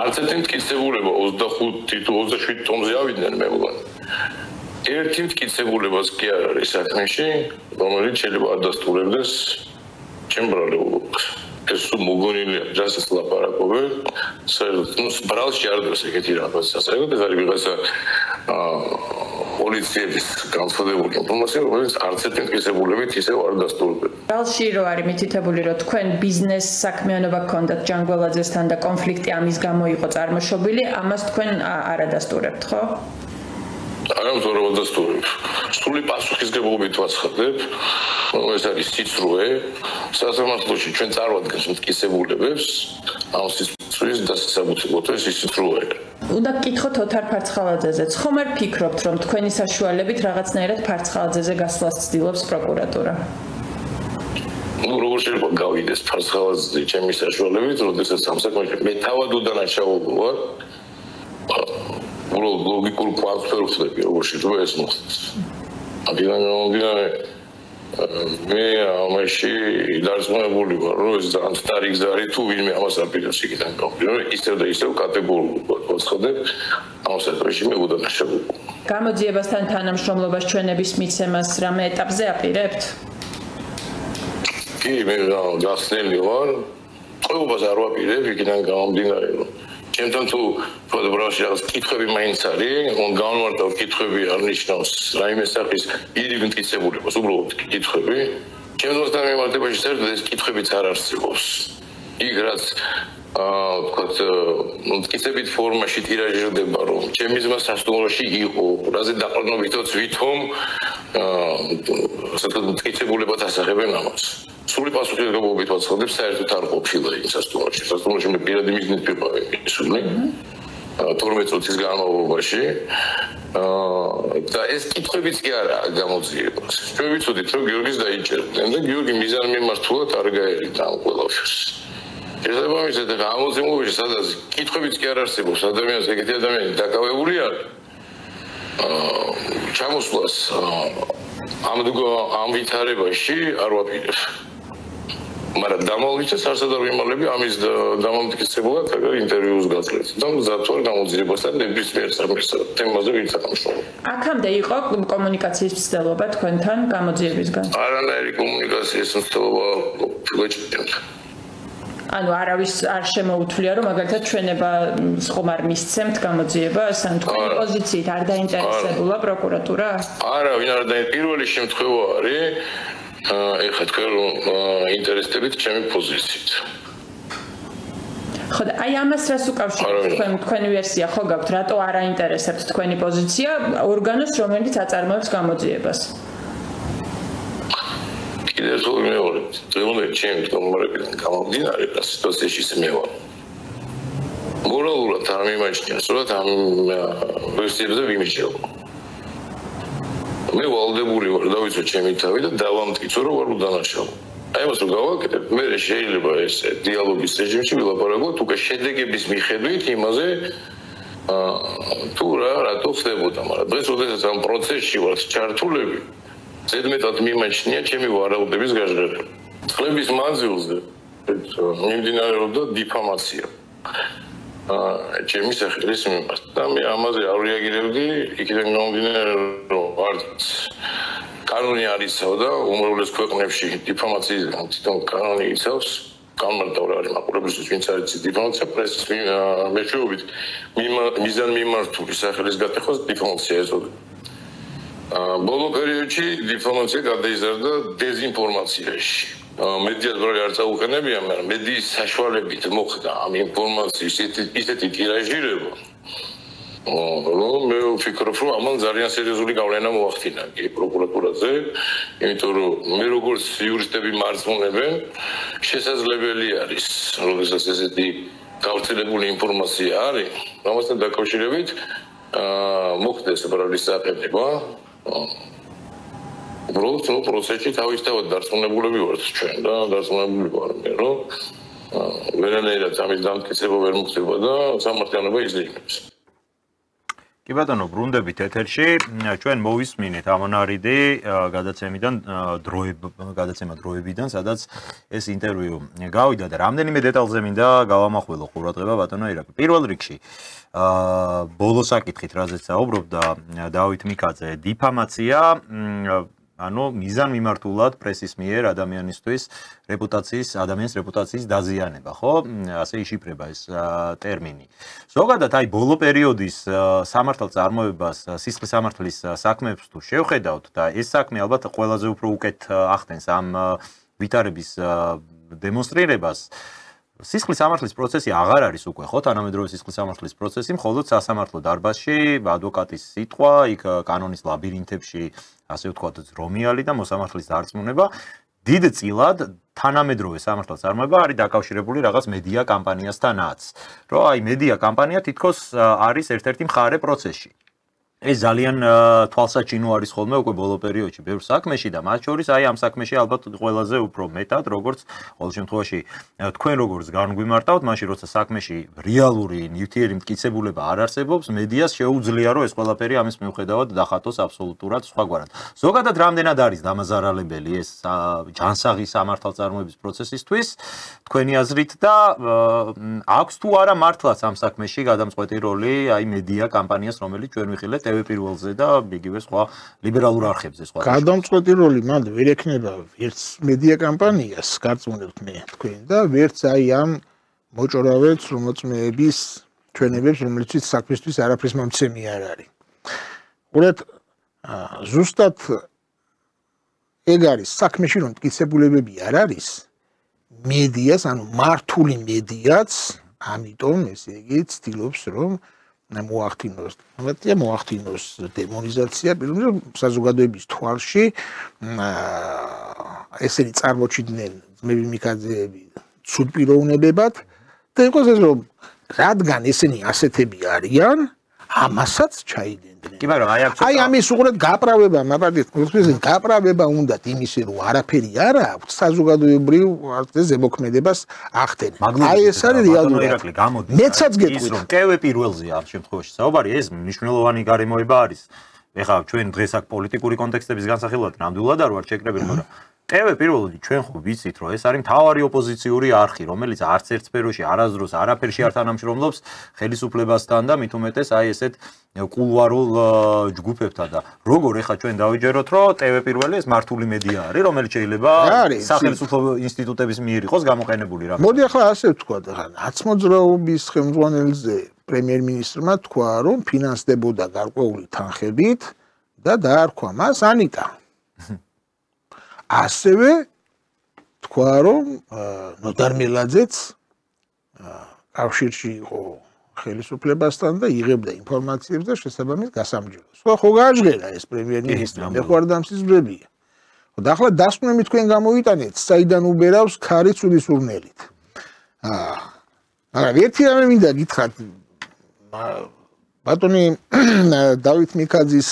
არც ერთი მტკიცებულება 25 თუ 27 ტომზე ავიდნენ მე მგონი. ერთი მტკიცებულებას კი არ არის საქმეში, რომელიც შეიძლება არ დასტურებდეს ჩემ ბრალეულობას. ეს მოგონილია ჯასის ლაპარაკობენ, ბრალში არ დგას ეგეთი რაღაცა. საერთოდ არის ვიღაცა პოლიციების განსხვავებული ინფორმაცია, რომელიც არც ერთი მტკიცებულებით ისევ არ დასტურდება. ბრალში რო არის მითითებული, რომ თქვენ ბიზნეს საქმიანობა გქონდათ ჯანგველაძესთან და კონფლიქტი ამის გამო იყო წარმოშობილი, ამას თქვენ არ ადასტურებთ, ხო? არა, თორემ დასტურებ. სრული პასუხისმგებლობით ვაცხადებ, რომ ეს არის სიცრუე. სასამართლოში ჩვენ წარვადგენს მტკიცებულებებს, ამ სიცრუეს დასაბუთებოთ ეს სიცრუე. უნდა გკითხოთ ოთარ ფარცხალაძეზე. ხომ არ ფიქრობთ, რომ თქვენი საშუალებით რაღაცნაირად ფარცხალაძეზე გასვლას ცდილობს პროკურატურა? როგორ შეიძლება გავიდეს ფარცხალაძე ჩემი საშუალებით, როდესაც ამ საქმეში მე თავად უდანაშაულო ვარ. უბრალოდ ლოგიკურ კვანტს ვერ ვხვდები, როგორ შეიძლება ეს მოხდეს. ამიტომ მე ამაში დარწმუნებული ვარ, რომ ეს ძალიან სტარი გზა არის თუ ვინმე ამას აპირებს იქიდან გავყიდო, ისევ და ისევ კატეგორიულად ვაცხადებ, ამ საკითხში მე უდანაშაულო. გამოძიებასთან თანამშრომლობას ჩვენების მიცემას რამე ეტაპზე აპირებთ? კი, მე გახსნილი ვარ, ყველობას არ ვაპირებ, იქიდან გამომდინარე, რომ ჩემთან თუ პროდუქტში რაღაც კითხვები მაინც არის, განმარტავ კითხვები არ ნიშნავს რაიმე სახის ირი მტკიცებულებას, უბრალოდ კითხვები. ჩემთან მიმართებაში საერთოდ ეს კითხვებიც არ არსებობს. იქ რაც ვთქვათ, მტკიცებით ფორმაში ტირაჟირდება, რომ ჩემი ძმა სასტუმროში იყო, რაზე დაყრდნობითაც ვითომ ასე ვთქვათ, მტკიცებულებად ასახებენ ამას. სრული პასუხისმგებლობით ვაცხადებ, საერთოდ არ ყოფილა იმ სასტუმროში. სასტუმროში მე პირადი მიზნით ვიყავი ისუნი 12 წუთის განმავლობაში. და ეს კითხვებიც კი არაა გამოძიებას. ჩვენ ვიცოდით, რომ გიორგის დაიჭერდნენ და გიორგი მიზანმიმართულად არ გაერიდა ამ ყველაფერს. შესაბამისად, ამოცემულობაში სადაც კითხვებიც კი არ არსებობს, ადამიანს ეგეთი ადამიანი დაკავებული არის. ჩამოსვლას ამ ვითარებაში არ ვაპირებ. მაგრამ დამოვლითაც არსად არ ვიმალები ამის დამამტკიცებულად ინტერვიუს გაწყვეტს და მზად ვარ გამოძიებასთან ნებისმიერ თემაზე ვიცახმშობ. აქამდე იყო კომუნიკაციის მცდელობა თქვენთან გამოძიებისგან? არანაირი კომუნიკაციის მცდელობა ვეჭდებით. ანუ არავის არ შემოუთვლია რომ მაგალითად ჩვენება ხომ არ მისცემთ გამოძიებას ან თქვენი პოზიციით არ დაინტერესებულა პროკურატურა? არა, ვინ არ დაინტერესებულა. პირველი შემთხვევა არის ეხლა თქვენ ინტერესდებით ჩემი პოზიციით. ხო და აი ამას რას უკავშირებთ თქვენი ვერსია ხო გაქვთ რატო არ აინტერესებთ თქვენი პოზიცია ორგანოს რომელიც აწარმოებს გამოძიებას? კიდევ ერთხელ ვიმეორებ, დღევანდელი ჩემი მდგომარეობიდან გამომდინარე და სიტუაციაში მე ვარ. მორალურად არ მიმაჩნიას, რომ ამ ვერსიებზე ვიმიჯერო. მე ვალდებული ვარ დავიცვა ჩემი თავი და დავამტკიცო რომ ვარ უდანაშაულო. აი ამას რომ გავაკეთებ, მე შეიძლება ეს დიალოგის რეჟიმში ვილაპარაკოთ უკვე შედეგების მიხედვით იმაზე თუ რატო ხდებოდა, მაგრამ დღეს როდესაც ამ პროცესში ვარ ჩართულები, ზედმეტად მიმაჩნია ჩემი ვარაუდების გაჟღერება. წლების მანძილზე მიმდინარეობდა დიფამაცია. ჩემი სახელის მიმართ და მე ამაზე არ რეაგირებდი, იქიდან გამომდინარე რომ არც კანონი არ იცავდა უმრავლეს ქვეყნებში დიფამაციისგან თვითონ კანონი იცავს, განმარტავ რა არის მაყურებლისთვის ვინც არის დიფამაცია პრესის მეშვეობით მიზანმიმართული სახელის გატეხვას დიფამაცია ეწოდება. ბოლო პერიოდში დიფამაცია გადაიზარდა დეზინფორმაციაში. მედიას ბრალი არ წაუყენებია, მაგრამ მედიის საშუალებით მოხდა ამ ინფორმაციის ისეთი ტირაჟირება, რომ მე ვფიქრობ, რომ ამან ძალიან სერიოზული გავლენა მოახდინა პროკურატურაზე, იმიტომ რომ მე როგორც იურისტები მარწმუნებენ, შესაძლებელი არის, როდესაც ესეთი გავრცელებული ინფორმაცია არის, ამასთან დაკავშირებით მოხდეს ბრალის საყენება. უბრალოდ პროცესში თავისთავად დარწმუნებულები ვართ ჩვენ და დარწმუნებული ვარ მე რომ ვერანაირად ამის დამტკიცება ვერ მოხდება და სამართლიანობა იძლინებს. კი ბატონო, ბრუნდებით ეთერში. ჩვენ მოვისმინეთ ამონარიდი გადაცემა დროებიდან, სადაც ეს ინტერვიუ გავიდა და რამდენიმე დეტალზე მინდა გავამახვილო ყურადღება ბატონო ირაკლი. პირველ რიგში ბოლო საკითხით რაზეც საუბრობდა დავით მიკაძე, დიფამაცია ანუ მიზანმიმართულად პრესის მიერ ადამიანის რეპუტაციის დაზიანება, ხო? ასე იშიფრება ეს ტერმინი. ზოგადად აი ბოლო პერიოდის სამართალწარმოებას, სისხლის სამართლის საქმეებს თუ შევხედავთ და ეს საქმე ალბათ ყველაზე უფრო უკეთ ახდენს ამ ვითარების დემონსტრირებას. სისხლის სამართლის პროცესი აღარ არის უკვე, ხო? თანამედროვე სისხლის სამართლის პროცესი, მხოლოდ სასამართლო დარბაზში, ადვოკატის სიტყვა, იქ კანონის ლაბირინთებში, ასე ვთქვათ, ძრომიალი და მოსამართლის დარწმუნება. დიდწილად თანამედროვე სამართალწარმოება არის დაკავშირებული რაღაც მედია კამპანიასთანაც. რომ აი მედია კამპანია თითქოს არის ერთ-ერთი მხარე პროცესში. ეს ძალიან თვალსაჩინო არის ხოლმე უკვე ბოლო პერიოდში ბევრ საქმეში და მათ შორის აი ამ საქმეში ალბათ ყველაზე უფრო მეტად, როგორც ყოველ შემთხვევაში თქვენ როგორც განგვიმარტავთ, მაშინ როცა საქმეში რეალური ნივთიერი მტკიცებულება არ არსებობს, მედიას შეუძლია რომ ეს ყველაფერი ამის მიუხედავად დახატოს აბსოლუტურად სხვაგვარად. ზოგადად რამდენად არის დამაზარალებელი ეს ჯანსაღი სამართალწარმოების პროცესისთვის თქვენი აზრით და აქვს თუ არა მართლაც ამ საქმეში გადამწყვეტი როლი აი მედია კამპანიას, რომელიც ჩვენ ვიხილეთ პირველზე და იგივე სხვა ლიბერალურ არხებზე სხვა. გადამწყვეტი როლი მანდ ვერ ექნება ვერც მედია კამპანიას, გარწმუნებთ მე თქვენ და ვერც აი ამ მოჭორავე ცრომოწმეების ჩვენებებს, რომლებიც საქმისთვის არაფრის მომცემი არ არის. უბრალოდ ზუსტად ეგ არის საქმეში რომ მტკიცებულებები არ არის მედიას, ანუ მართული მედიაც, ამიტომ ესე იგი ცდილობს რომ მოახდინოს დემონიზაცია, პირველად საზოგადოების თვალში ესენი წარმოჩიდნენ ძმები მიკაძეები ცუდ პიროვნებებად და იყოს ეს რომ რადგან ესენი ასეთები არიან, ამასაც ჩაიდინდნენ. კი მაგრამ აი ამის უყურეთ გაправება, გაправება უნდათ იმისი რომ არაფერი არ აქვს საზოგადოებრივ ზემოქმედებას ახდენენ. აი ეს არის რეალურად. მეცაც გეტყვით რომ კევე პირველზეა ამ შემთხვევაში საუბარი, ეს მნიშვნელოვანი გარემოება არის. ეხლა ჩვენ დღეს აქ პოლიტიკური კონტექსტების განსახილვად ნამდვილად არ ვარ შეკრებილი, მაგრამ პირველად ჩვენ ხო ვიცით რომ ეს არის მთავარი ოპოზიციური არხი, რომელიც არც ერთ სფეროში არასდროს არაფერში არ თანამშრომლობს ხელისუფლებასთან და მით უმეტეს აი ესეთ კულუარულ ჯგუფებთან და როგორ ეხა ჩვენ დავიჯეროთ რომ TV პირველი ეს მართული მედია არის, რომელიც შეიძლება სახელმწიფო ინსტიტუტების მიერ იყოს გამოყენებული რა. მოდი ახლა ასე ვთქვა, აცმოძრაობის ხელმძღვანელზე პრემიერ-მინისტრმა თქვა რომ ფინანსდებოდა გარკვეული თანხებით და დაარქვა მას ანიტა. ასევე თქვა რომ ნოდარ მილაძეც კავშირში იყო ხელისუფლებასთან და იღებდა ინფორმაციებს და შესაბამის გასამჯეროს. ხო გააჟღერა ეს პრემიერ-მინისტრმა, მე ხო არ დამსიზმრებია. და ახლა დასკვნები თქვენ გამოვიტანეთ, საიდან უბერავს ქარი ცუდი სურნელით. მაგრამ ერთი რამე მინდა გითხრათ, ბატონი დავით მიქაძის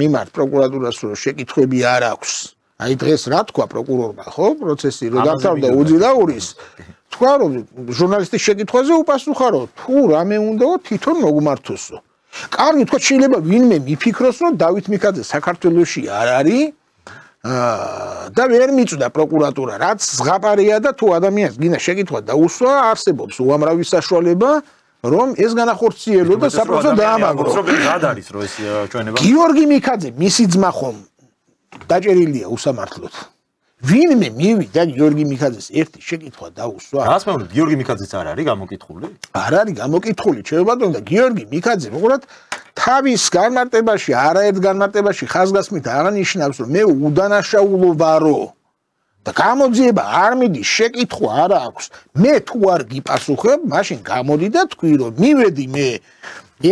მიმართ პროკურატურას რომ შეკითხვები არ აქვს. აი დღეს რა თქვა პროკურორმა, ხო? პროცესი რომ დამთავრდა უძილაურის. თქვა რომ ჟურნალისტის შეკითხვაზე უპასუხა რომ თუ რამე უნდაო თვითონ მოგმართოსო. კარგი, თქვა შეიძლება ვინმე მიფიქროს რომ დავით მიქაძე საქართველოში არ არის და ვერ მიწვდა პროკურატურა, რაც ზღაპარია და თუ ადამიანს გინდა შეკითხვა დაუსვა, არსებობს უამრავი საშუალება რომ ეს განახორციელო და საპროცესო დაამაგრო. რად არის რომ ეს ჩვენება? გიორგი მიქაძე, მისი ძმა ხომ დაჭერილია უსამართლოდ. ვინმე მივიდა გიორგი მიქაძეს ერთი შეკითხვა დაუსვა. რას მეუბნები, გიორგი მიქაძეც არ არის გამოკითხული? არ არის გამოკითხული, ჩემო ბატონო და გიორგი მიქაძე უყურეთ თავის განმარტებაში, არაერთ განმარტებაში ხაზგასმით აღნიშნავს რომ მე უდანაშაულო ვარო. და გამოძიება არ მიდის, შეკითხვა არ აქვს. მე თუ არ გიპასუხებ, მაშინ გამოდი და თქვი რომ მივედი მე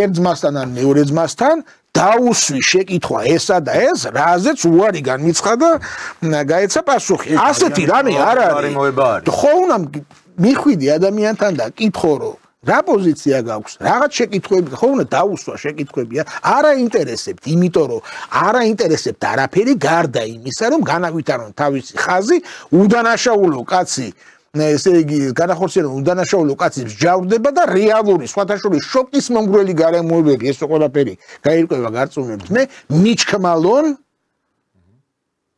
ერთ ძმასთან ან მეორე ძმასთან დაუსვი შეკითხვა ესა და ეს, რაზეც უარი განმიცხადა და გაეცა პასუხი. ასეთი რამე არ არის. ხო უნდა მიხვიდი ადამიანთან და კითხო რომ რა პოზიცია გაქვს, რაღაც შეკითხვები, ხო უნდა დაუსვა შეკითხვები, არა ინტერესებთ, იმიტომ რომ არა ინტერესებთ არაფერი გარდა იმისა, რომ განავითარონ თავისი ხაზი, უდანაშაულო კაცი, ესე იგი, განახორციელონ უდანაშაულო კაცი მსჯავრდება და რეალური სხვათა შორის შოკის მომგვრელი გარემოებები ეს ყველაფერი გაირკვევა გარწმუნებთ მე, მიჩქმალონ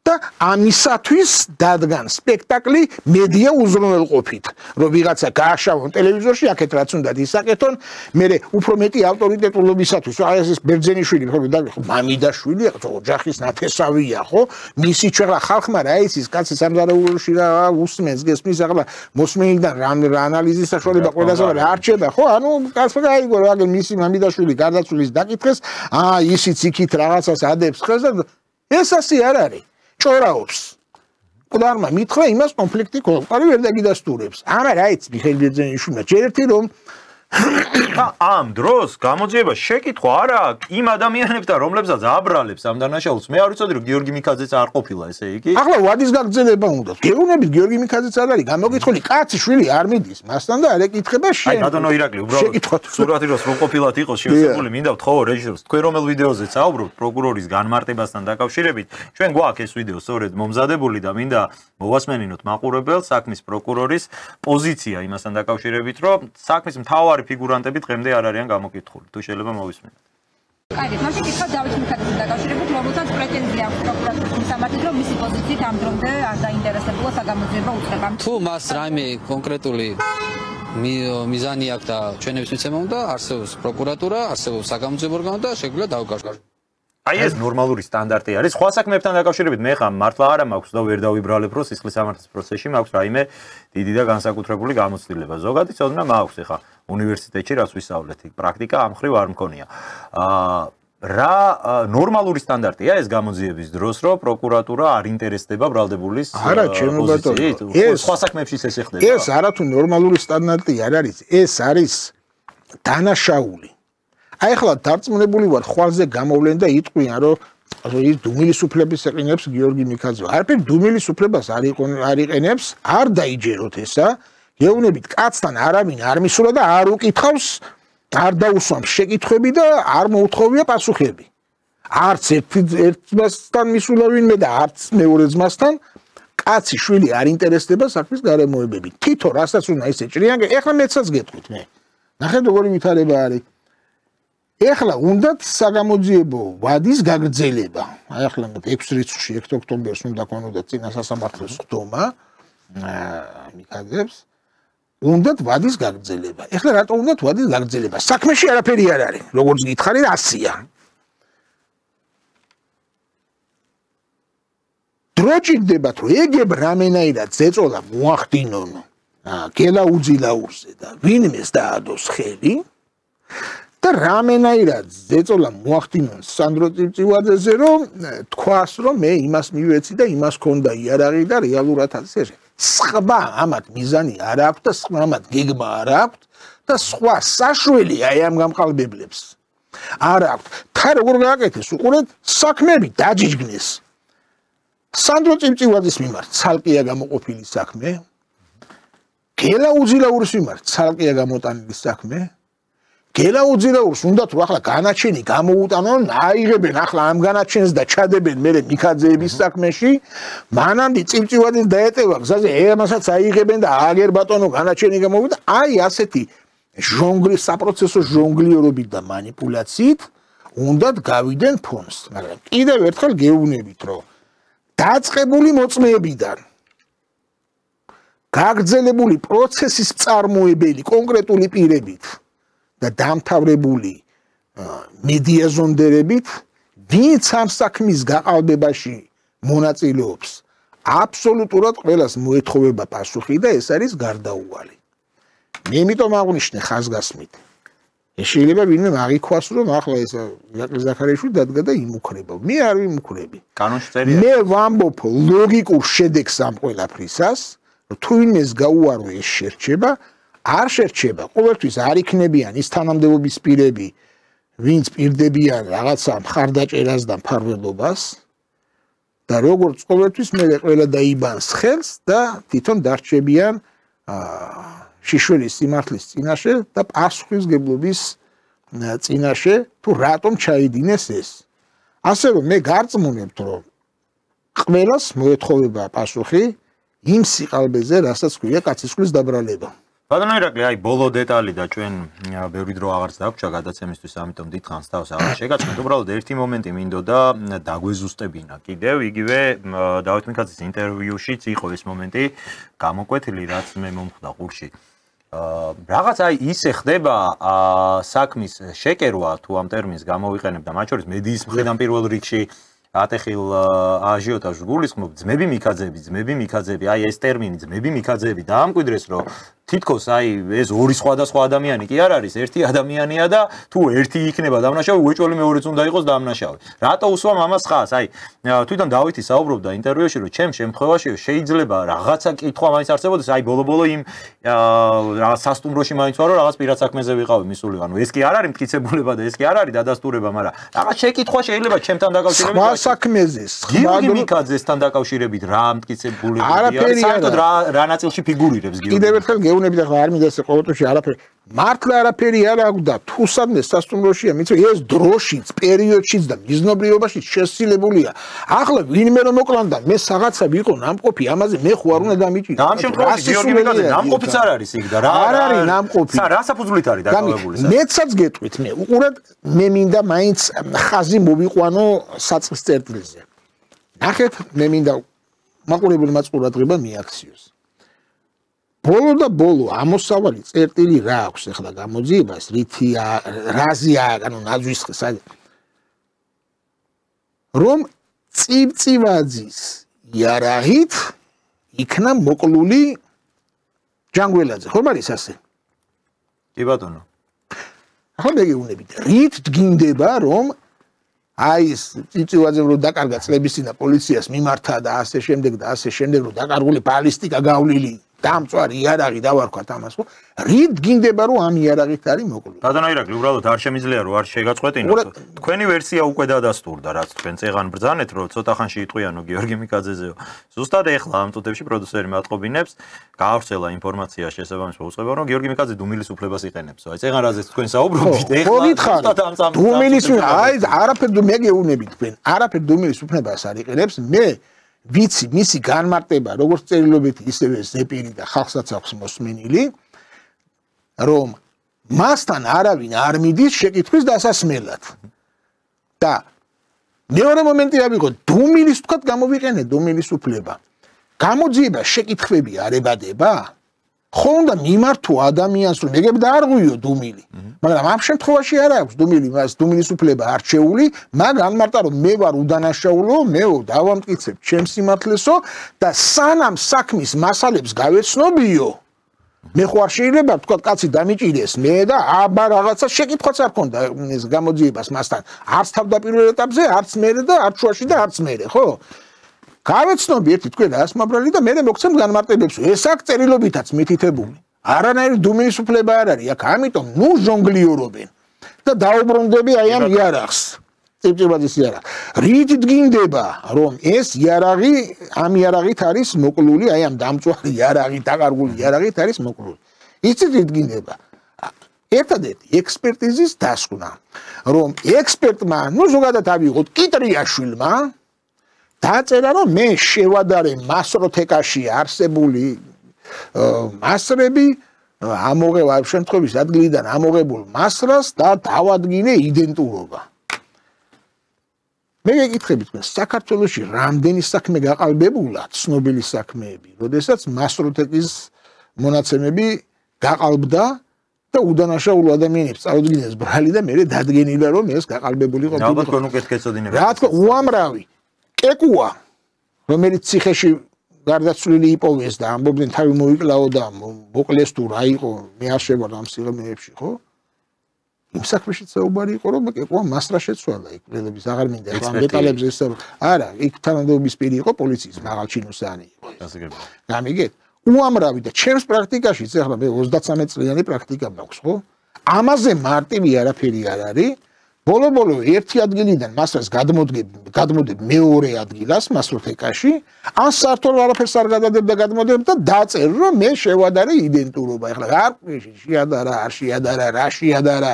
და ამისათვის დადგან სპექტაკლი მედია უზრუნველყოფით, რომ ვიღაცა გააშავონ ტელევიზორში, აქეთ რაც უნდა ისაკეთონ, მე უფრო მეტი ავტორიტეტულობისათვის, აი ეს ბერძენიშვილი, ხო, მამიდაშვილი, ოჯახის ნათესავია, ხო? მისი ჩვენა ხალხმა რა იცის, კაცი სამზარეულოში რა უსმენს, გესმის, ახლა მოსმენიდან რა ანალიზის საშუალება ყველასა რა არჩება, ხო? ანუ კაცმა გაიგო, რა მისი მამიდაშვილი გარდაცვლის დაკითხეს, ისიც იქით რაღაცას ადებს ხელს და ეს ასე არ არის. ჭორაობს. მკვდარმა მითხრა იმას კონფლიქტი ყოველგვარი ვერ დაგიდასტურებს. ამან რა იცი მიხეილ ბერძენიშვილმა ჯერ ერთი რომ ამ დროს გამოძიება შეკითხვა არა იმ ადამიანებთან, რომლებსაც აბრალებს ამ დანაშაულს. მე არ ვიცოდი რომ გიორგი მიქაძეც არ ყოფილა, ესე იგი. ახლა ვადის გაგრძელება უნდა. გეუბნებით გიორგი მიქაძეც არ არის გამოკითხული, კაცი შვილი არ მიდის მასთან და არ ეკითხება შენ. აი ბატონო ირაკლი, უბრალოდ სურათი რომ ყოფილად იყოს შევსებული, მინდა ვთხოვო რეჟისორს, თქვენ რომელ ვიდეოზე საუბრობთ პროკურორის განმარტებასთან დაკავშირებით, ჩვენ გვაქვს ეს ვიდეო სწორედ მომზადებული და მინდა მოვასმენინოთ მაყურებელს საქმის პროკურორის პოზიცია იმასთან დაკავშირებით, რომ საქმის მთავარი ფიგურანტები დღემდე არ არიან გამოკითხული. თუ შეიძლება მოვისმენთ. კარგი, მაშინ კითხვა დავით მიქაძესთან დაკავშირებით, რომელსაც პრეტენზია აქვს პროკურატურის სამართლით, რომ მისი პოზიციით ამ დრომდე არ დაინტერესებულა საგამოძიება უწყება. თუ მას რაიმე კონკრეტული მიზანი აქვს და ჩვენების მიცემა უნდა, არსებობს პროკურატურა, არსებობს საგამოძიებო ორგანო და შეგვიძლია დავუკავშიროთ. აი ეს ნორმალური სტანდარტი არის. სხვა საქმეებთან დაკავშირებით მე ხა მართლა არა მაქვს და ვერ დავიბრალებ, რომ სისხლის სამართლის პროცესში მაქვს რაიმე დიდი და განსაკუთრებული გამოცდილება. ზოგადად ცოდნა მაქვს ხა უნივერსიტეტში რაც ვისწავლეთ, პრაქტიკა ამ ხრივ არ მქონია. რა ნორმალური სტანდარტია ეს გამოძიების დროს, რომ პროკურატურა არ ინტერესდება ბრალდებულის პოზიციით? სხვა საქმეებშიც ეს ეხდება. ეს არათუ ნორმალური სტანდარტი არ არის, ეს არის დანაშაული. აი ახლა დარწმუნებული ვარ, ხვალზე გამოვლენ და იტყვიან, რომ ის დუმილის უფლების ეყინებს გიორგი მიქაძე. არაფერი დუმილის უფლებას არ იყენებს, არ დაიჯეროთ ესა. გეუბნებით, კაცთან არავინ არ მისულა და არ უკითხავს, არ დაუსვამს შეკითხვები და არ მოუთხოვია პასუხები. არც ერთ ძმასთან მისულა ვინმე და არც მეორე ძმასთან კაცი შვილი არ ინტერესდება საქმის გარემოებები. თითო რასაც უნდა ისე ჭრიან, ეხლა მეცაც გეტყვით მე. ნახეთ როგორი ვითარება არის. ეხლა უნდათ საგამოძიებო ვადის გაგრძელება. აი ახლა 6 რიცხვში 1 ოქტომბერს უნდა ქონოდა წინა სასამართლოს ხდომა მიკაძებს. უნდათ ვადის გაგრძელება. ეხლა რატო უნდათ ვადის გაგრძელება? საქმეში არაფერი არ არის. როგორც გითხარი, რასია. დრო ჭირდებათ, რომ ეგებ რამენაირად ზეწოლა მოახდინონ გელაუძილაურზე და ვინმეს დაადოს ხელი და რამენაირად ზეწოლა მოახდინონ სანდრო წივწივაძეზე, რომ თქვას, რომ მე იმას მივეცი და იმას ქონდა იარაღი და რეალურად ასე. სხვა ამათ მიზანი არ აქვს და სხვა ამათ გეგმა არ აქვს და სხვა საშველი აი ამ გამყალბებლებს არ აქვს. თან როგორ გააკეთეს უყურეთ საქმეები დაჯიჯგნეს. სანდრო წივწივაძის მიმართ ცალკეა გამოყოფილი საქმე. გელაუძილაურის მიმართ ცალკეა გამოტანილი საქმე. გელაუძილაურს უნდათ რომ ახლა განაჩენი გამოუტანონ, აიღებენ ახლა ამ განაჩენს და ჩადებენ მერე მიქაძეების საქმეში, მანამდე წივწივაძეს დაეტევა გზაზე, ამასაც აიღებენ და აგერ ბატონო განაჩენი გამოვიდა. აი ასეთი საპროცესო ჟონგლიორობით და მანიპულაციით უნდათ გავიდენ ფონს. მაგრამ კიდევ ერთხელ გეუბნებით, რომ დაწყებული მოწმეებიდან გაგრძელებული პროცესის წარმოებელი კონკრეტული პირებით და დამთავრებული მედიაზონდერებით, ვინც ამ საქმის გაყალბებაში მონაწილეობს, აბსოლუტურად ყველას მოეთხოვება პასუხი და ეს არის გარდაუვალი. მე იმიტომ აღვნიშნე ხაზგასმით. შეიძლება ვინმე მაგიქვას, რომ ახლა ეს ირაკლი ზაქარიაშვილი დადგა და იმუქრება. მე არ ვიმუქრები. კანონში წერია. მე ვამბობ ლოგიკურ შედეგს ამ ყველაფრისას, რომ თუ ვინმეს გაუარო ეს შერჩება, არ შერჩება. ყოველთვის არ იქნებიან ის თანამდებობის პირები, ვინც პირდებიან რაღაცა მხარდაჭერას და მფარველობას და როგორც ყოველთვის მე ყველა დაიბანს ხელს და თვითონ დარჩებიან შიშველის სიმართლის წინაშე და პასუხისგებლობის წინაშე თუ რატომ ჩაიდინეს ეს. ასე რომ მე გარწმუნებთ, რომ ყველას მოეთხოვება პასუხი იმ სიყალბეზე, რასაც ქვია კაცისყრის დაბრალება. ბატონო ირაკლი, აი ბოლო დეტალი და ჩვენ ბევრი დრო აღარც დაგვრჩა გადაცემისთვის, ამიტომ დიდხანს თავს აღარ შეგაწყობთ. უბრალოდ ერთი მომენტი მინდოდა დაგვეზუსტებინა. კიდევ იგივე დავით მიქაძის ინტერვიუშიც იყო ეს მომენტი გამოკვეთილი, რაც მე მომხვდა ყურში. რაღაც აი ისე ხდება საქმის შეკერვა, თუ ამ ტერმინს გამოვიყენებ და მათ შორის მედიის მხრიდან პირველ რიგში ატეხილ აჟიოტაჟს გულისხმობ, ძმები მიქაძეები, აი ეს ტერმინი ძმები მიქაძეები დაამკვიდრეს, რომ თითქოს აი ეს ორი სხვადასხვა ადამიანი კი არ არის, ერთი ადამიანია და თუ ერთი იქნება დამნაშავე, უეჭველი მეორეც უნდა იყოს დამნაშავე. რატო უსვამ ამას ხაზს? აი თვითონ დავითი საუბრობდა ინტერვიუში, რომ ჩემ შემთხვევაში შეიძლება რაღაცა კითხვა მაინც არსებობდეს, აი ბოლო-ბოლო იმ რაღაც სასტუმროში მაინც ვარო, რაღაც პირად საქმეზე ვიყავი მისული, ანუ ეს კი არ არის მტკიცებულება და ეს კი არ არის დადასტურება, მაგრამ რაღაც შეკითხვა შეიძლება ჩემთან დაკავშირებით საქმეზე გიორგი მიქაძესთან დაკავშირებით რა მტკიცებულებია საერთოდ რა ნაწილში ფიგურირებს გიორგი კიდევ ერთხელ გეუბნებით ახლა არ მინდა ეს ყოველთვის არაფერი მართლა არაფერი არ აქვს და თუ სადმე სასტუმროშია მიცო ეს დროშიც პერიოდშიც და მიზნობრიობაშიც შესრულებულია ახლა ვინმე რომ მოკლანდა მე რაღაცა ვიყო ნამყოფი ამაზე მე ხო არ უნდა დამიჭირო და ამ შემთხვევაში გიორგი მიქაძე ნამყოფიც არ არის იქ და რა არ არის ნამყოფი რა საფუძვლით არის დაკავებული მეცაც გეტყვით მე უყურეთ მე მინდა მაინც ხაზი მოვიყვანო საწყის წერტილზე ნახეთ მე მინდა მაყურებელმა ყურადღება მიაქციოს ბოლო და ბოლო ამოსავალი წერტილი რა აქვს ახლა გამოძიებას რითია რაზია ანუ ნაძვისხეს რომ წივწივაძის იარაღით იქნა მოკლული ჯანგველაძე ხომ არის ასე კი ბატონო ახლა მე გეუბნებით რით დგინდება რომ აი ეს წივწივაძემ რომ დაკარგა წლების წინ პოლიციას მიმართა და ასე შემდეგ რომ დაკარგული ბალისტიკა გავლილი დამწვარი იარაღი დავარქვათ ამას ხო რით გინდება რომ ამ იარაღით არის მოკლული ბატონო ირაკლი უბრალოდ არ შემიძლია რომ არ შეგაწყვეტინოთ თქვენი ვერსია უკვე დადასტურდა რაც თქვენ წეღან ბრძანეთ რომ ცოტა ხანში იტყვიანო გიორგი მიქაძეზეო ზუსტად ეხლა ამ წუთებში პროდიუსერი მატყობინებს გაავრცელა ინფორმაცია შესაბამის მოუწყება რომ გიორგი მიქაძე დუმილის უფლებას იყენებს აი წეღან რაზეც თქვენ საუბრობთ ეხლა დუმილის აი არაფერ მე გეუბნები თქვენ არაფერ დუმილის უფლებას არ იყენებს მე ვიცი მისი განმარტება როგორც წერილობითი ისევე ზეპირი და ხალხსაც აქვს მოსმენილი რომ მასთან არავინ არ მიდის შეკითხვის დასასმელად. და მეორე მომენტი ავიღო, დუმილის თქვათ გამოვიყენე დუმილის უფლება. გამოძიება შეკითხვები არ ებადება? ხო უნდა მიმართო ადამიანს, რომ ეგებ დაარღვიო დუმილი. მაგრამ ამ შემთხვევაში არ აქვს დუმილის უფლება არჩეული, მაგ განმარტა რომ მე ვარ უდანაშაულო, მე დავამტკიცებ ჩემს სიმართლესო და სანამ საქმის მასალებს გავეცნობიო, მე ხო არ შეიძლება თქვა კაცი დამიჭირეს მე და აბა რაღაცა შეკითხვაც არ ქონდა ეს გამოძიებას მასთან. არც თავდაპირველ ეტაპზე, არც მერე და არც შუაში და არც მერე, ხო? გავეცნობი ერთი თქვენ ასმაბრალი და მე მოგცემ განმარტებებს. ეს აქ წერილობითაც მითითებული. არანაირი დუმილის უფლება არ არის აქ, ამიტომ ნუ ჟონგლიორობენ და დაუბრუნდები აი ამ იარაღს. წიბწიბაძის იარაღ. რით დგინდება, რომ ეს იარაღი ამ იარაღით არის მოკლული, აი ამ დამწვარი იარაღით, დაკარგული იარაღით არის მოკლული. იცით რით დგინდება? ერთადერთი ექსპერტიზის დასკვნა, რომ ექსპერტმა, ნუ ზოგადად ავიღოთ კიტრიაშვილმა დაწერა, რომ მე შევადარე მასროთეკაში არსებული მასრები ამოღება შემთხვევის ადგილიდან ამოღებულ მასრას და დავადგინე იდენტურობა. მე გეკითხები თქვენ, საქართველოში რამდენი საქმე გაყალბებულა, ცნობილი საქმეები, როდესაც მასროთეკის მონაცემები გაყალბდა და უდანაშაულო ადამიანებს წავდგინეს ბრალი და მე დადგენილა, რომ ეს გაყალბებული ყოფილა. ალბათ თქვენ უკეთ გეცოდინებთ. რა თქმა უნდა, უამრავი კეკუა, რომელიც ციხეში გარდაცვლილი იპოვეს და ამბობდნენ თავი მოიკლაო და მოკლეს თუ რა იყო, მე არ შევარ ამ სიღრმეებში, ხო? იმ საქმეში საუბარი იყო, რომ კეკუა მასრა შეცვალა, იქ ველების აღარ მინდა ამ დეტალებზე ესწავლა. არა, იქ თანამდებობის პირი იყო პოლიციის მაღალ ჩინოსანი იყო. გამიგეთ? უამრავი და ჩემს პრაქტიკაში, ეხლა მე 33 წლიანი პრაქტიკა მაქვს, ხო? ამაზე მარტივი არაფერი არ არის. ბოლო-ბოლო ერთი ადგილიდან მასრას გადმოდებ მეორე ადგილას მასროთეკაში, ან საერთოდ არაფერს არ გადადებ და გადმოდებ და დაწერ, რომ მე შევადარე იდენტურობა. ეხლა არ ყვიში შეადარა, არ შეადარა, რა შეადარა.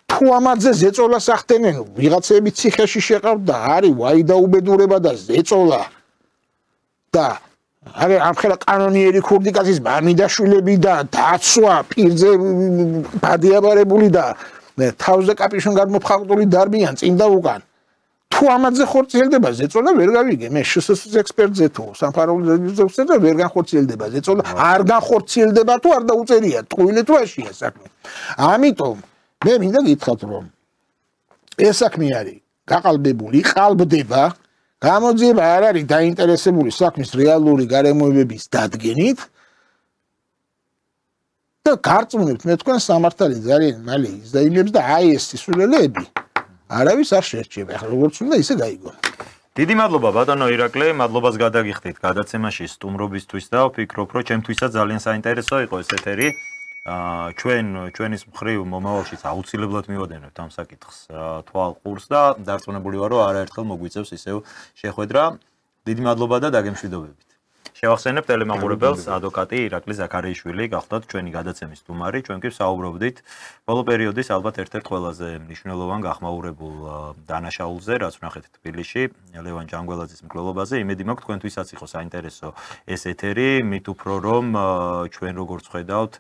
თუ ამაზე ზეწოლას ახდენენ, ვიღაცები ციხეში შეყავდა, არის ვაი და უბედურება და ზეწოლა. და არა ამხელა კანონიერი ქურდი კაცის მამიდაშვილები და დაცვა პირზე ბადიაბარებული და თავზე კაპიშონ გადმოფხატული დარბიან წინ და უკან. თუ ამაზე ხორციელდება ზეწოლა ვერ გავიგე, მე შსს ექსპერტზე თუ სამფაროულ ზეწოლაზე ვერ განხორციელდება ზეწოლა, არ განხორციელდება თუ არ დაუწერია, ტყუილი თუ აშია საქმე. ამიტომ მე მინდა გითხრათ, რომ ეს საქმე არის გაყალბებული, ყალბდება, გამოძიება არ არის დაინტერესებული საქმის რეალური გარემოებების დადგენით. და გარწმუნებთ მე თქვენ სამართალი ძალიან მალე იზრაელებს და აი ეს სისულელეები არავის არ შეერჩება. ახლა როგორც უნდა ისე გაიგო. დიდი მადლობა ბატონო ირაკლი, მადლობას გადაგიხდით გადაცემაში სტუმრობისთვის და ვფიქრობ, რომ ჩემთვისაც ძალიან საინტერესო იყო ეს ეთერი. ჩვენის მხრივ მომავალშიც აუცილებლად მივადენებთ ამ საკითხს თვალ ყურს და დარწმუნებული ვარ, რომ არაერთხელ მოგვიწევს ისევ შეხვედრა. დიდი მადლობა და დაგემშვიდობებით. შევახსენებ ტელემაყურებელს ადვოკატი ირაკლი ზაქარიაშვილი გახდათ ჩვენი გადაცემის სტუმარი. ჩვენ კი ვსაუბრობდით ბოლო პერიოდის ალბათ ერთ-ერთ ყველაზე მნიშვნელოვან გახმაურებულ დანაშაულზე, რაც ვნახეთ თბილისში, ლევან ჯანგველაძის მკვლელობაზე. იმედი მაქვს თქვენთვისაც იყო საინტერესო ეს ეთერი, მით უფრო რომ ჩვენ როგორც ხედავთ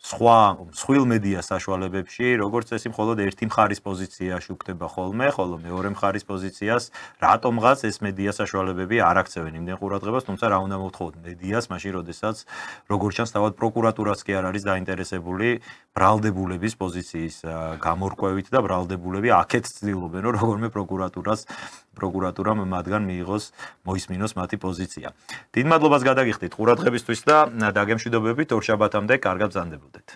სხვა მსხვილ მედია საშუალებებში, როგორც წესი, მხოლოდ ერთი მხარის პოზიცია შუქდება ხოლმე, ხოლო მეორე მხარის პოზიციას რატომღაც ეს მედია საშუალებები არ აქცევენ იმდენ ყურადღებას, თუმცა რა უნდა მოვთხოვოთ მედიას, მაშინ როდესაც როგორც ჩანს თავად პროკურატურაც კი არ არის დაინტერესებული ბრალდებულების პოზიციის გამორკვევით და ბრალდებულები აქეთ ცდილობენ, რომ როგორმე პროკურატურამ მათგან მიიღოს, მოისმინოს მათი პოზიცია. დიდ მადლობას გადაგიხდით ყურადღებისთვის და დაგემშვიდობებით ორ შაბათამდე კარგად ბრძანდებოდეთ.